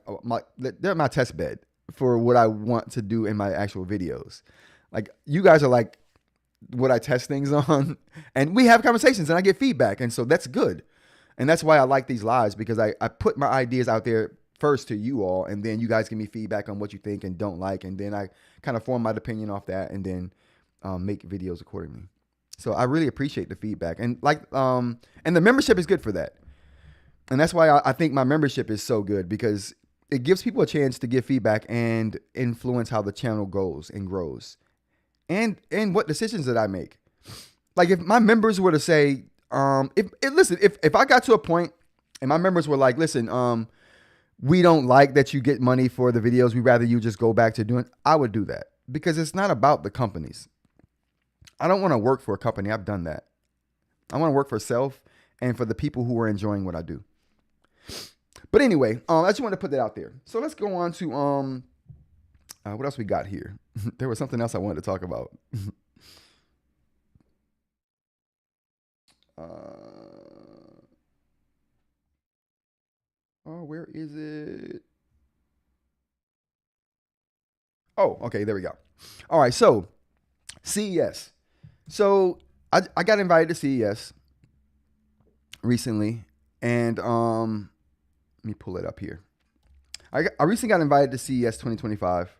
they're my test bed for what I want to do in my actual videos. Like, you guys are like what I test things on, and we have conversations and I get feedback. And so that's good. And that's why I like these lives, because I put my ideas out there first to you all, and then you guys give me feedback on what you think and don't like. And then I kind of form my opinion off that and then make videos accordingly. So I really appreciate the feedback. And and the membership is good for that. And that's why I think my membership is so good, because it gives people a chance to give feedback and influence how the channel goes and grows. And what decisions that I make. Like, if my members were to say, if I got to a point and my members were like, listen, we don't like that you get money for the videos, we'd rather you just go back to doing, I would do that, because it's not about the companies. I don't want to work for a company. I've done that. I want to work for self and for the people who are enjoying what I do. But anyway, I just wanted to put that out there. So let's go on to what else we got here. There was something else I wanted to talk about. Oh, where is it? Oh, okay, there we go. All right, so CES. So I got invited to CES recently, and let me pull it up here. I recently got invited to CES 2025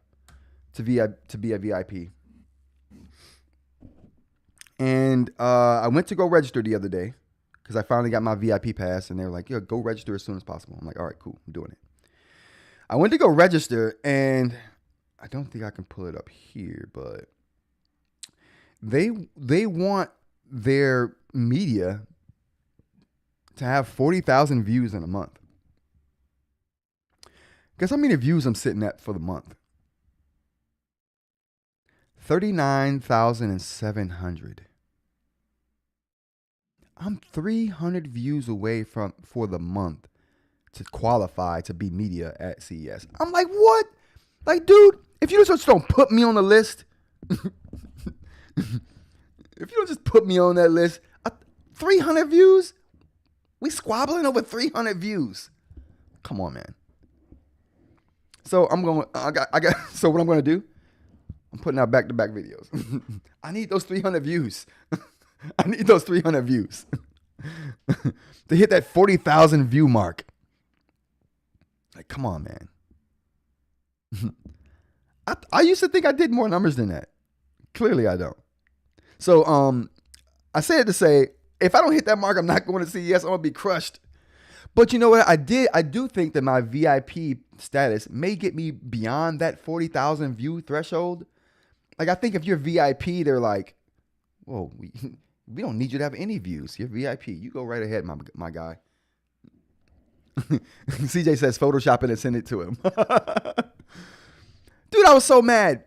to be a VIP, and I went to go register the other day because I finally got my VIP pass, and they were like, "Yeah, go register as soon as possible." I'm like, "All right, cool, I'm doing it." I went to go register, and I don't think I can pull it up here, but they want their media to have 40,000 views in a month. Guess how many views I'm sitting at for the month? 39,700. I'm 300 views away for the month to qualify to be media at CES. I'm like, what? Like, dude, if you just don't put me on the list, if you don't just put me on that list, 300 views? We squabbling over 300 views. Come on, man. So so what I'm going to do, I'm putting out back-to-back videos. I need those 300 views. I need those 300 views to hit that 40,000 view mark. Like, come on, man. I used to think I did more numbers than that. Clearly, I don't. So, I said to say, if I don't hit that mark, I'm not going to CES. I'm going to be crushed. But you know what? I do think that my VIP status may get me beyond that 40,000 view threshold. Like, I think if you're VIP, they're like, whoa, we don't need you to have any views. You're VIP. You go right ahead, my guy. CJ says Photoshop it and send it to him. Dude, I was so mad.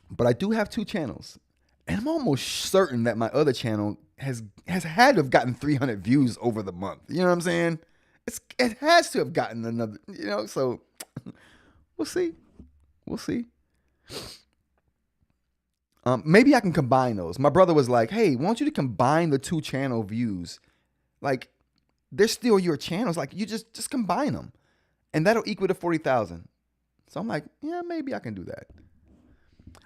But I do have 2 channels. And I'm almost certain that my other channel has had to have gotten 300 views over the month. You know what I'm saying? It has to have gotten another, so we'll see. We'll see. Maybe I can combine those. My brother was like, hey, why don't you to combine the 2 channel views? Like, they're still your channels. Like, you just combine them. And that'll equal to 40,000. So I'm like, yeah, maybe I can do that.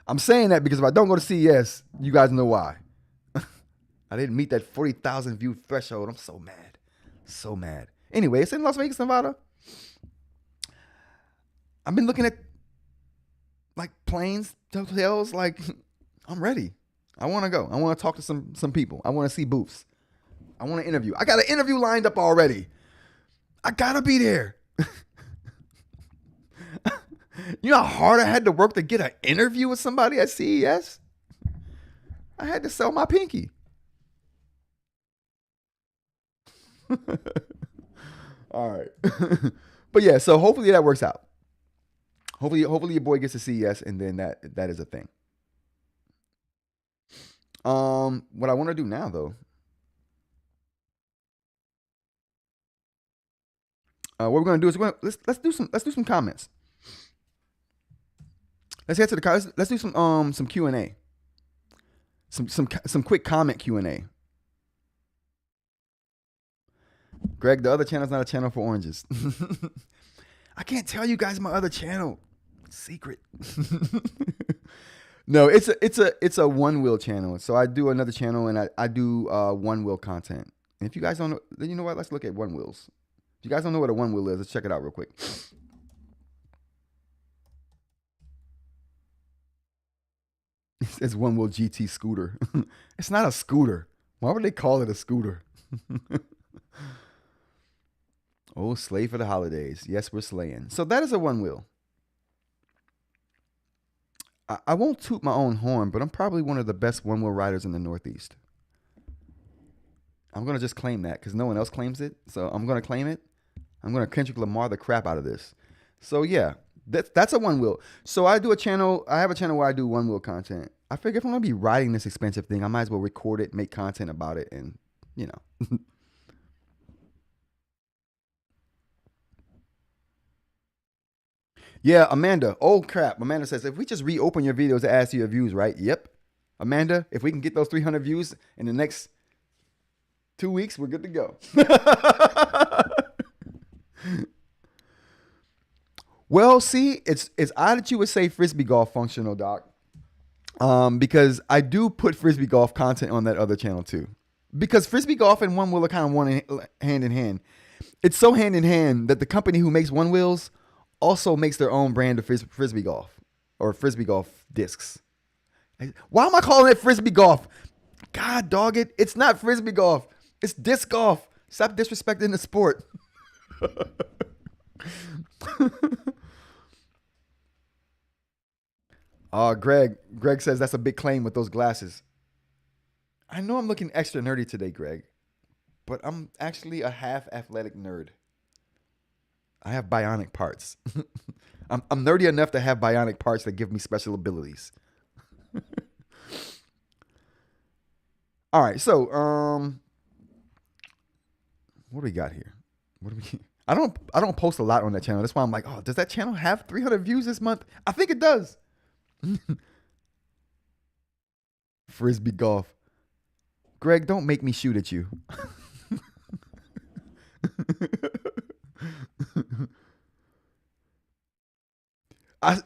I'm saying that because if I don't go to CES, you guys know why. I didn't meet that 40,000 view threshold. I'm so mad. So mad. Anyway, it's in Las Vegas, Nevada. I've been looking at like planes, hotels. Like, I'm ready. I want to go. I want to talk to some people. I want to see Boox. I want to interview. I got an interview lined up already. I gotta be there. You know how hard I had to work to get an interview with somebody at CES? I had to sell my pinky. All right. But yeah, so hopefully that works out. Hopefully your boy gets to CES, and then that is a thing. What I want to do now though, what we're gonna do is let's do some comments. Let's get to the comments. Let's do some Q&A. Some quick comment Q&A. Greg, the other channel's not a channel for oranges. I can't tell you guys my other channel. Secret. No, it's a one wheel channel. So I do another channel, and I do one wheel content. And if you guys don't know, then you know what? Let's look at one wheels. If you guys don't know what a one wheel is, let's check it out real quick. It says one wheel GT scooter. It's not a scooter. Why would they call it a scooter? Oh, slay for the holidays. Yes, we're slaying. So that is a one wheel. I won't toot my own horn, but I'm probably one of the best one wheel riders in the Northeast. I'm going to just claim that because no one else claims it. So I'm going to claim it. I'm going to Kendrick Lamar the crap out of this. So yeah, that's a one wheel. So I do a channel. I have a channel where I do one wheel content. I figure if I'm going to be riding this expensive thing, I might as well record it, make content about it, and you know. Yeah, Amanda. Oh crap. Amanda says, if we just reopen your videos to ask you your views, right? Yep. Amanda, if we can get those 300 views in the next 2 weeks, we're good to go. Well, see, it's odd that you would say frisbee golf functional, Doc. Because I do put frisbee golf content on that other channel too. Because frisbee golf and one wheel are kind of hand in hand. It's so hand in hand that the company who makes one wheels also makes their own brand of frisbee golf or frisbee golf discs. Why am I calling it frisbee golf? God dog it. It's not frisbee golf. It's disc golf. Stop disrespecting the sport. Greg says that's a big claim with those glasses. I know I'm looking extra nerdy today, Greg, but I'm actually a half athletic nerd. I have bionic parts. I'm nerdy enough to have bionic parts that give me special abilities. All right, so what do we got here? I don't post a lot on that channel. That's why I'm like, oh, does that channel have 300 views this month? I think it does. Frisbee golf. Greg, don't make me shoot at you.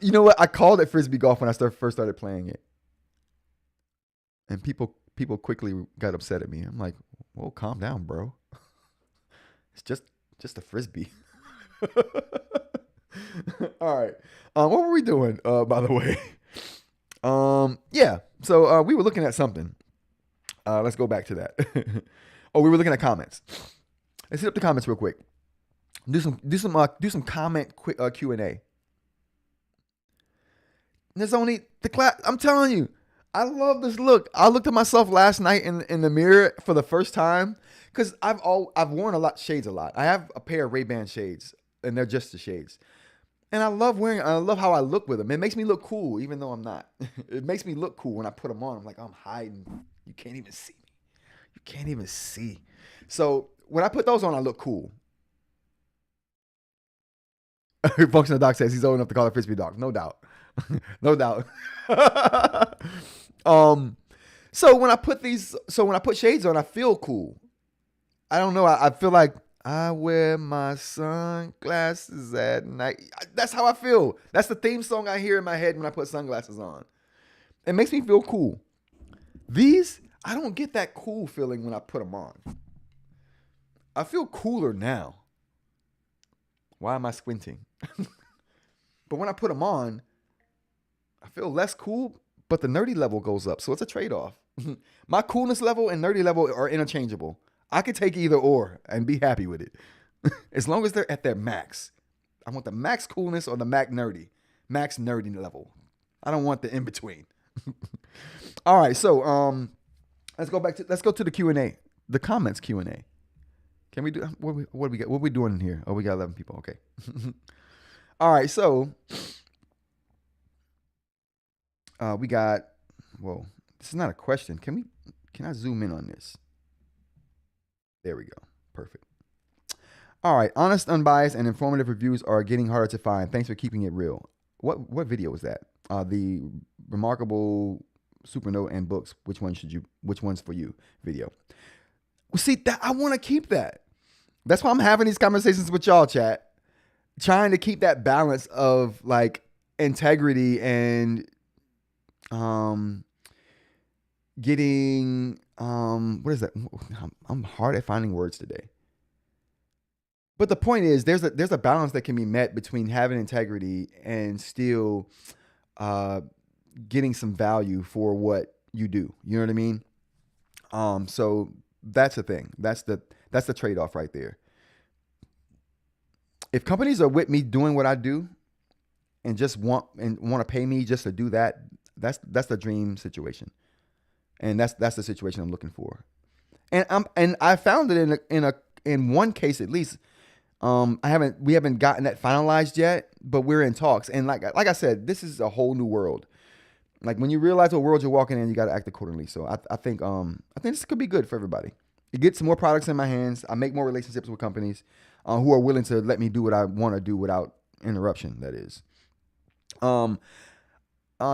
You know what? I called it frisbee golf when I first started playing it, and people quickly got upset at me. I'm like, "Well, calm down, bro. It's just a frisbee." All right. What were we doing? By the way, yeah. So we were looking at something. Let's go back to that. Oh, we were looking at comments. Let's hit up the comments real quick. Do some comment Q&A. There's only the class. I'm telling you, I love this look. I looked at myself last night in the mirror for the first time because I've worn shades a lot. I have a pair of Ray-Ban shades, and they're just the shades. And I love how I look with them. It makes me look cool, even though I'm not. It makes me look cool when I put them on. I'm like, I'm hiding. You can't even see me. You can't even see. So when I put those on, I look cool. Functional Doc says he's old enough to call it frisbee dog. No doubt. No doubt. So when I put shades on, I feel cool. I don't know. I feel like I wear my sunglasses at night. That's how I feel. That's the theme song I hear in my head when I put sunglasses on. It makes me feel cool. These, I don't get that cool feeling when I put them on. I feel cooler now. Why am I squinting? But when I put them on, I feel less cool, but the nerdy level goes up. So it's a trade-off. My coolness level and nerdy level are interchangeable. I could take either or and be happy with it. As long as they're at their max. I want the max coolness or the max nerdy level. I don't want the in-between. All right, so let's go to the Q&A. The comments Q&A. Can we do what do we got? What are we doing here? Oh, we got 11 people. Okay. All right, so we got, well, this is not a question. Can I zoom in on this? There we go. Perfect. All right. Honest, unbiased, and informative reviews are getting harder to find. Thanks for keeping it real. What video was that? The remarkable Supernote and Boox. Which one's for you video. Well, see, that I want to keep that. That's why I'm having these conversations with y'all, chat. Trying to keep that balance of like integrity and getting what is that? I'm hard at finding words today. But the point is there's a balance that can be met between having integrity and still getting some value for what you do. You know what I mean? So that's the thing. That's the trade-off right there. If companies are with me doing what I do and just want to pay me just to do that, that's the dream situation. And that's the situation I'm looking for. And I found it in one case at least. We haven't gotten that finalized yet, but we're in talks. And like I said, this is a whole new world. Like when you realize what world you're walking in, you got to act accordingly. So I think this could be good for everybody. It gets more products in my hands. I make more relationships with companies who are willing to let me do what I want to do without interruption. That is.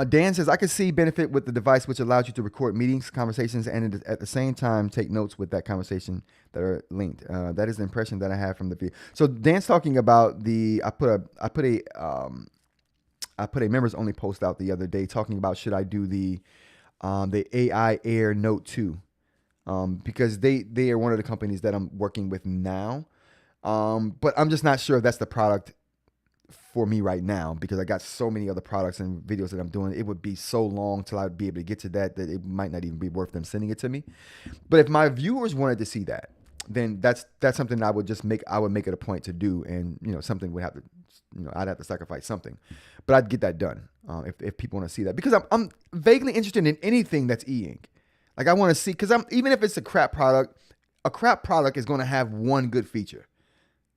Dan says, I could see benefit with the device which allows you to record meetings, conversations, and at the same time take notes with that conversation that are linked. That is the impression that I have from the video. So Dan's talking about I put a members only post out the other day talking about should I do the AI Air Note 2, because they are one of the companies that I'm working with now. But I'm just not sure if that's the product for me right now, because I got so many other products and videos that I'm doing. It would be so long till I'd be able to get to that it might not even be worth them sending it to me. But if my viewers wanted to see that, then that's something I would make it a point to do. And, something would have to, I'd have to sacrifice something, but I'd get that done. If people want to see that, because I'm vaguely interested in anything that's eInk. Like, I want to see, because even if it's a crap product is going to have one good feature.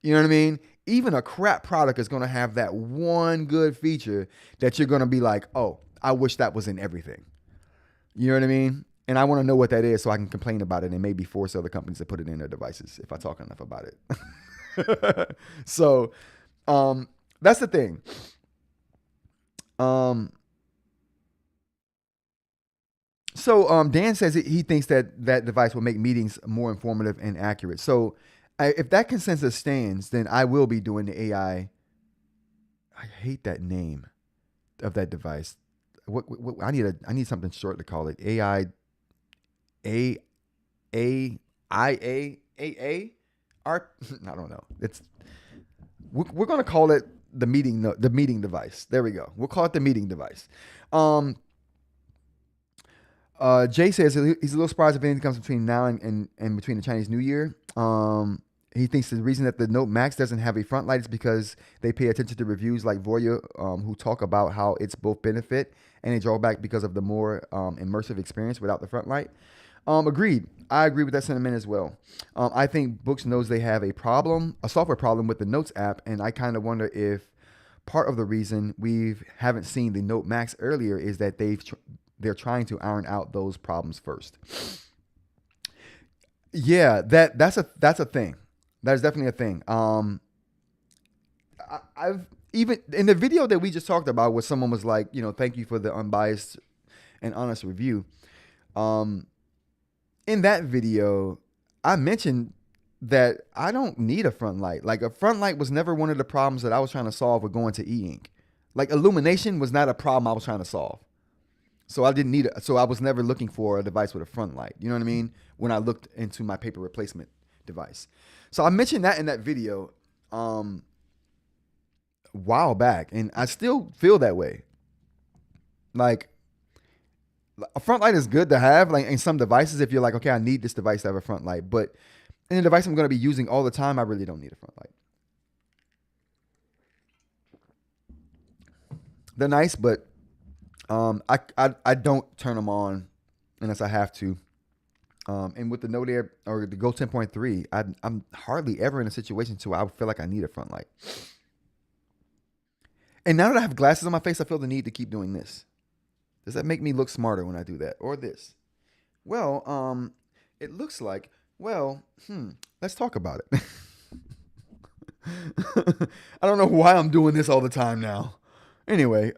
You know what I mean? Even a crap product is going to have that one good feature that you're going to be like, oh, I wish that was in everything. You know what I mean? And I want to know what that is so I can complain about it and maybe force other companies to put it in their devices if I talk enough about it. So that's the thing. So Dan says he thinks that device will make meetings more informative and accurate. So if that consensus stands, then I will be doing the AI. I hate that name of that device. What I need something short to call it. AI I don't know. We're going to call it the meeting device. There we go. We'll call it the meeting device. Jay says he's a little surprised if anything comes between now and between the Chinese New Year. He thinks the reason that the Note Max doesn't have a front light is because they pay attention to reviews like Voya, who talk about how it's both benefit and a drawback because of the more immersive experience without the front light. Agreed. I agree with that sentiment as well. I think Boox knows they have a software problem with the Notes app, and I kind of wonder if part of the reason we haven't seen the Note Max earlier is that they're trying to iron out those problems first. Yeah, that's a thing. That is definitely a thing. I've even in the video that we just talked about, where someone was like, thank you for the unbiased and honest review. In that video, I mentioned that I don't need a front light. Like, a front light was never one of the problems that I was trying to solve with going to eInk. Like, illumination was not a problem I was trying to solve. So I didn't need it. So I was never looking for a device with a front light. You know what I mean? When I looked into my paper replacement device. So I mentioned that in that video a while back, and I still feel that way. Like, a front light is good to have, like in some devices, if you're like, okay, I need this device to have a front light. But in a device I'm going to be using all the time, I really don't need a front light. They're nice, but I don't turn them on unless I have to. And with the Note Air or the Go 10.3, I'm hardly ever in a situation where I feel like I need a front light. And now that I have glasses on my face, I feel the need to keep doing this. Does that make me look smarter when I do that? Or this? Well, it looks like, let's talk about it. I don't know why I'm doing this all the time now. Anyway,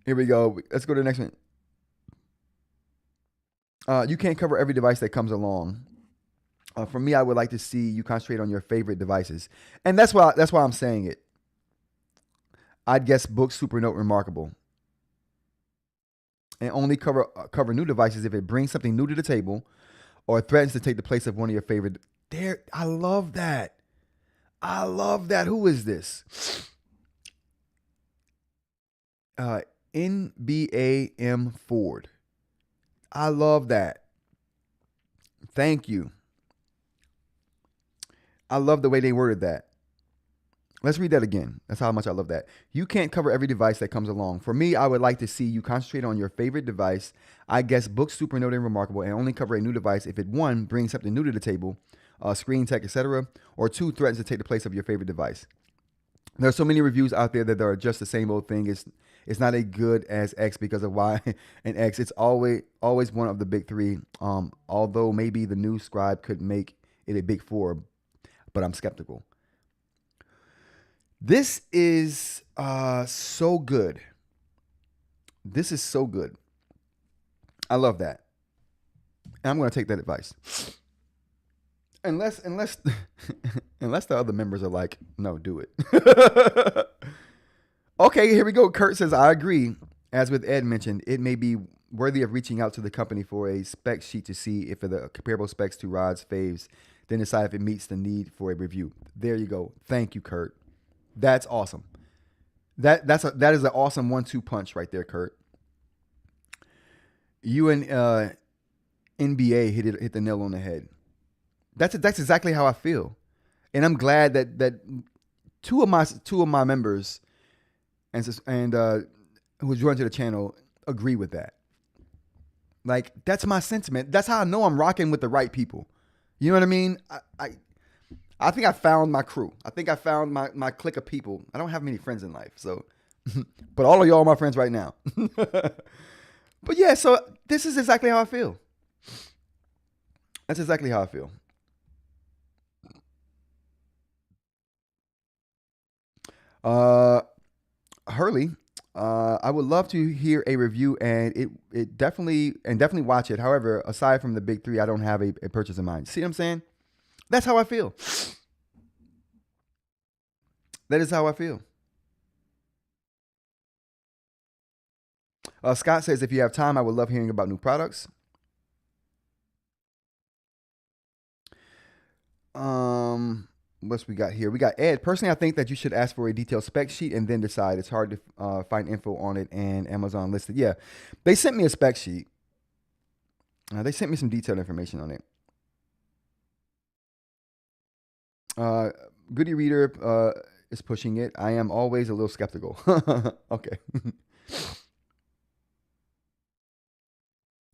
here we go. Let's go to the next one. You can't cover every device that comes along. For me, I would like to see you concentrate on your favorite devices. And that's why I'm saying it. I'd guess Boox, Supernote, Remarkable. And only cover new devices if it brings something new to the table or threatens to take the place of one of your favorite. I love that. I love that. Who is this? NBAM Ford. I love that. Thank you. I love the way they worded that. Let's read that again. That's how much I love that. You can't cover every device that comes along. For me, I would like to see you concentrate on your favorite device. I guess Boox, Supernote, and Remarkable, and only cover a new device if it, one, brings something new to the table, screen tech, etc., or two, threatens to take the place of your favorite device. There are so many reviews out there that are just the same old thing. It's not as good as X because of Y and X. It's always one of the big three. Although maybe the new Scribe could make it a big four, but I'm skeptical. This is so good. This is so good. I love that. And I'm going to take that advice. Unless unless the other members are like, no, do it. Okay, here we go. Kurt says, I agree. As with Ed mentioned, it may be worthy of reaching out to the company for a spec sheet to see if the comparable specs to Rod's faves, then decide if it meets the need for a review. There you go. Thank you, Kurt. That's awesome. That is an awesome 1-2 punch right there, Kurt. You and NBA hit the nail on the head. That's exactly how I feel, and I'm glad that two of my members and who joined to the channel agree with that. Like, that's my sentiment. That's how I know I'm rocking with the right people. You know what I mean? I think I found my crew. I think I found my clique of people. I don't have many friends in life, so but all of y'all are my friends right now. But yeah, so this is exactly how I feel. That's exactly how I feel. Hurley, I would love to hear a review, and it definitely watch it. However, aside from the big three, I don't have a purchase in mind. See what I'm saying? That's how I feel. That is how I feel. Scott says, if you have time, I would love hearing about new products. What's we got here? We got Ed. Personally, I think that you should ask for a detailed spec sheet and then decide. It's hard to find info on it and Amazon listed. Yeah, they sent me a spec sheet. They sent me some detailed information on it. Goody Reader is pushing it. I am always a little skeptical. Okay.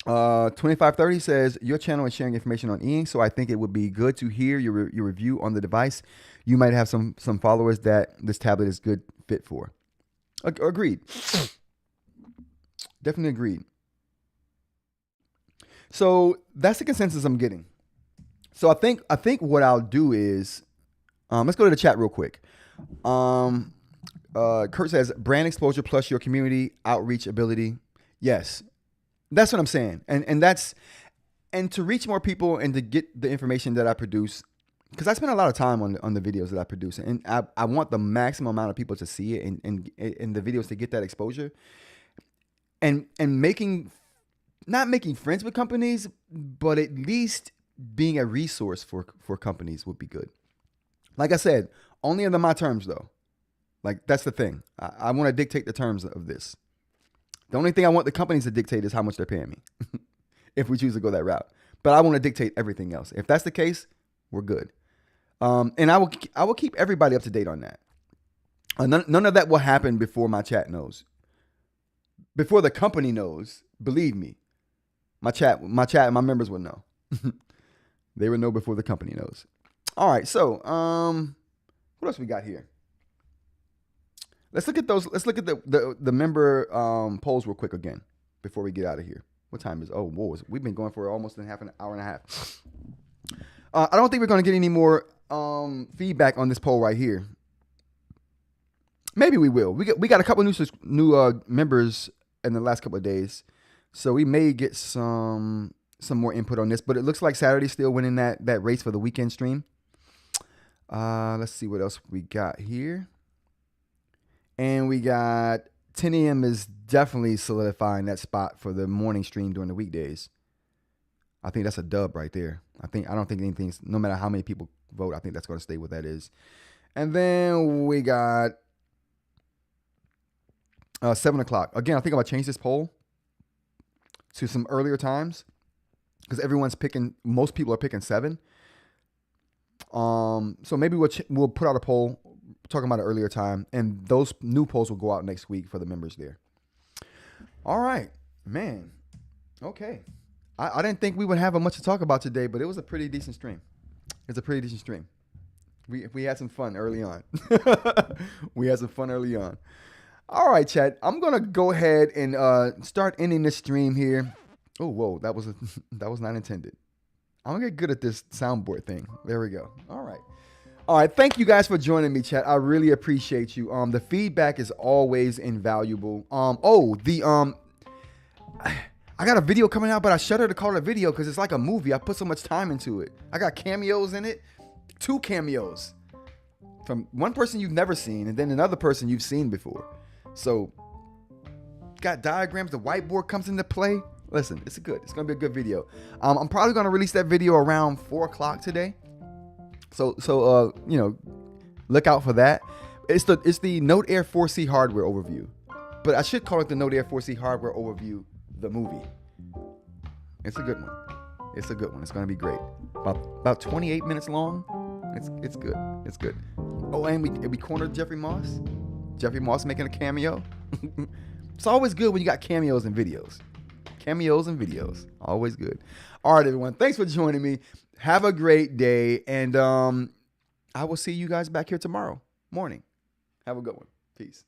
2530 says, your channel is sharing information on eInk, so I think it would be good to hear your review on the device. You might have some followers that this tablet is good fit for. Agreed. Definitely agreed. So that's the consensus I'm getting. So I think what I'll do is, let's go to the chat real quick. Kurt says, brand exposure plus your community outreach ability. Yes. That's what I'm saying. And to reach more people and to get the information that I produce, because I spend a lot of time on the videos that I produce, and I want the maximum amount of people to see it and the videos to get that exposure. And not making friends with companies, but at least being a resource for companies would be good. Like I said, only under my terms though. Like, that's the thing. I want to dictate the terms of this. The only thing I want the companies to dictate is how much they're paying me if we choose to go that route. But I want to dictate everything else. If that's the case, we're good. And I will keep everybody up to date on that. None of that will happen before my chat knows. Before the company knows, believe me, my chat and my members will know. They will know before the company knows. All right, so what else we got here? Let's look at those. Let's look at the member polls real quick again before we get out of here. What time is? Oh, whoa! We've been going for almost half an hour and a half. I don't think we're going to get any more feedback on this poll right here. Maybe we will. We got a couple new members in the last couple of days, so we may get some more input on this. But it looks like Saturday's still winning that race for the weekend stream. Let's see what else we got here. And we got 10 a.m. is definitely solidifying that spot for the morning stream during the weekdays. I think that's a dub right there. I don't think anything's, no matter how many people vote, I think that's going to stay what that is. And then we got 7 o'clock. Again, I think I'm going to change this poll to some earlier times because most people are picking 7. So maybe we'll put out a poll talking about an earlier time, and those new polls will go out next week for the members there. All right, man. Okay. I didn't think we would have much to talk about today, but it was a pretty decent stream. It's a pretty decent stream. We had some fun early on. All right, chat. I'm gonna go ahead and start ending this stream here. Oh, whoa, that was not intended. I'm gonna get good at this soundboard thing. There we go. All right. All right, thank you guys for joining me, chat. I really appreciate you. The feedback is always invaluable. I got a video coming out, but I shudder to call it a video because it's like a movie. I put so much time into it. I got cameos in it, 2 cameos from one person you've never seen, and then another person you've seen before. So, got diagrams. The whiteboard comes into play. Listen, it's gonna be a good video. I'm probably gonna release that video around 4 o'clock today. So look out for that. It's the Note Air 4C hardware overview, but I should call it the Note Air 4C hardware overview, the movie. It's a good one. It's a good one. It's gonna be great. About 28 minutes long. It's good. It's good. Oh, and we cornered Jeffrey Moss. Jeffrey Moss making a cameo. It's always good when you got cameos and videos. Cameos and videos. Always good. All right, everyone. Thanks for joining me. Have a great day. And I will see you guys back here tomorrow morning. Have a good one. Peace.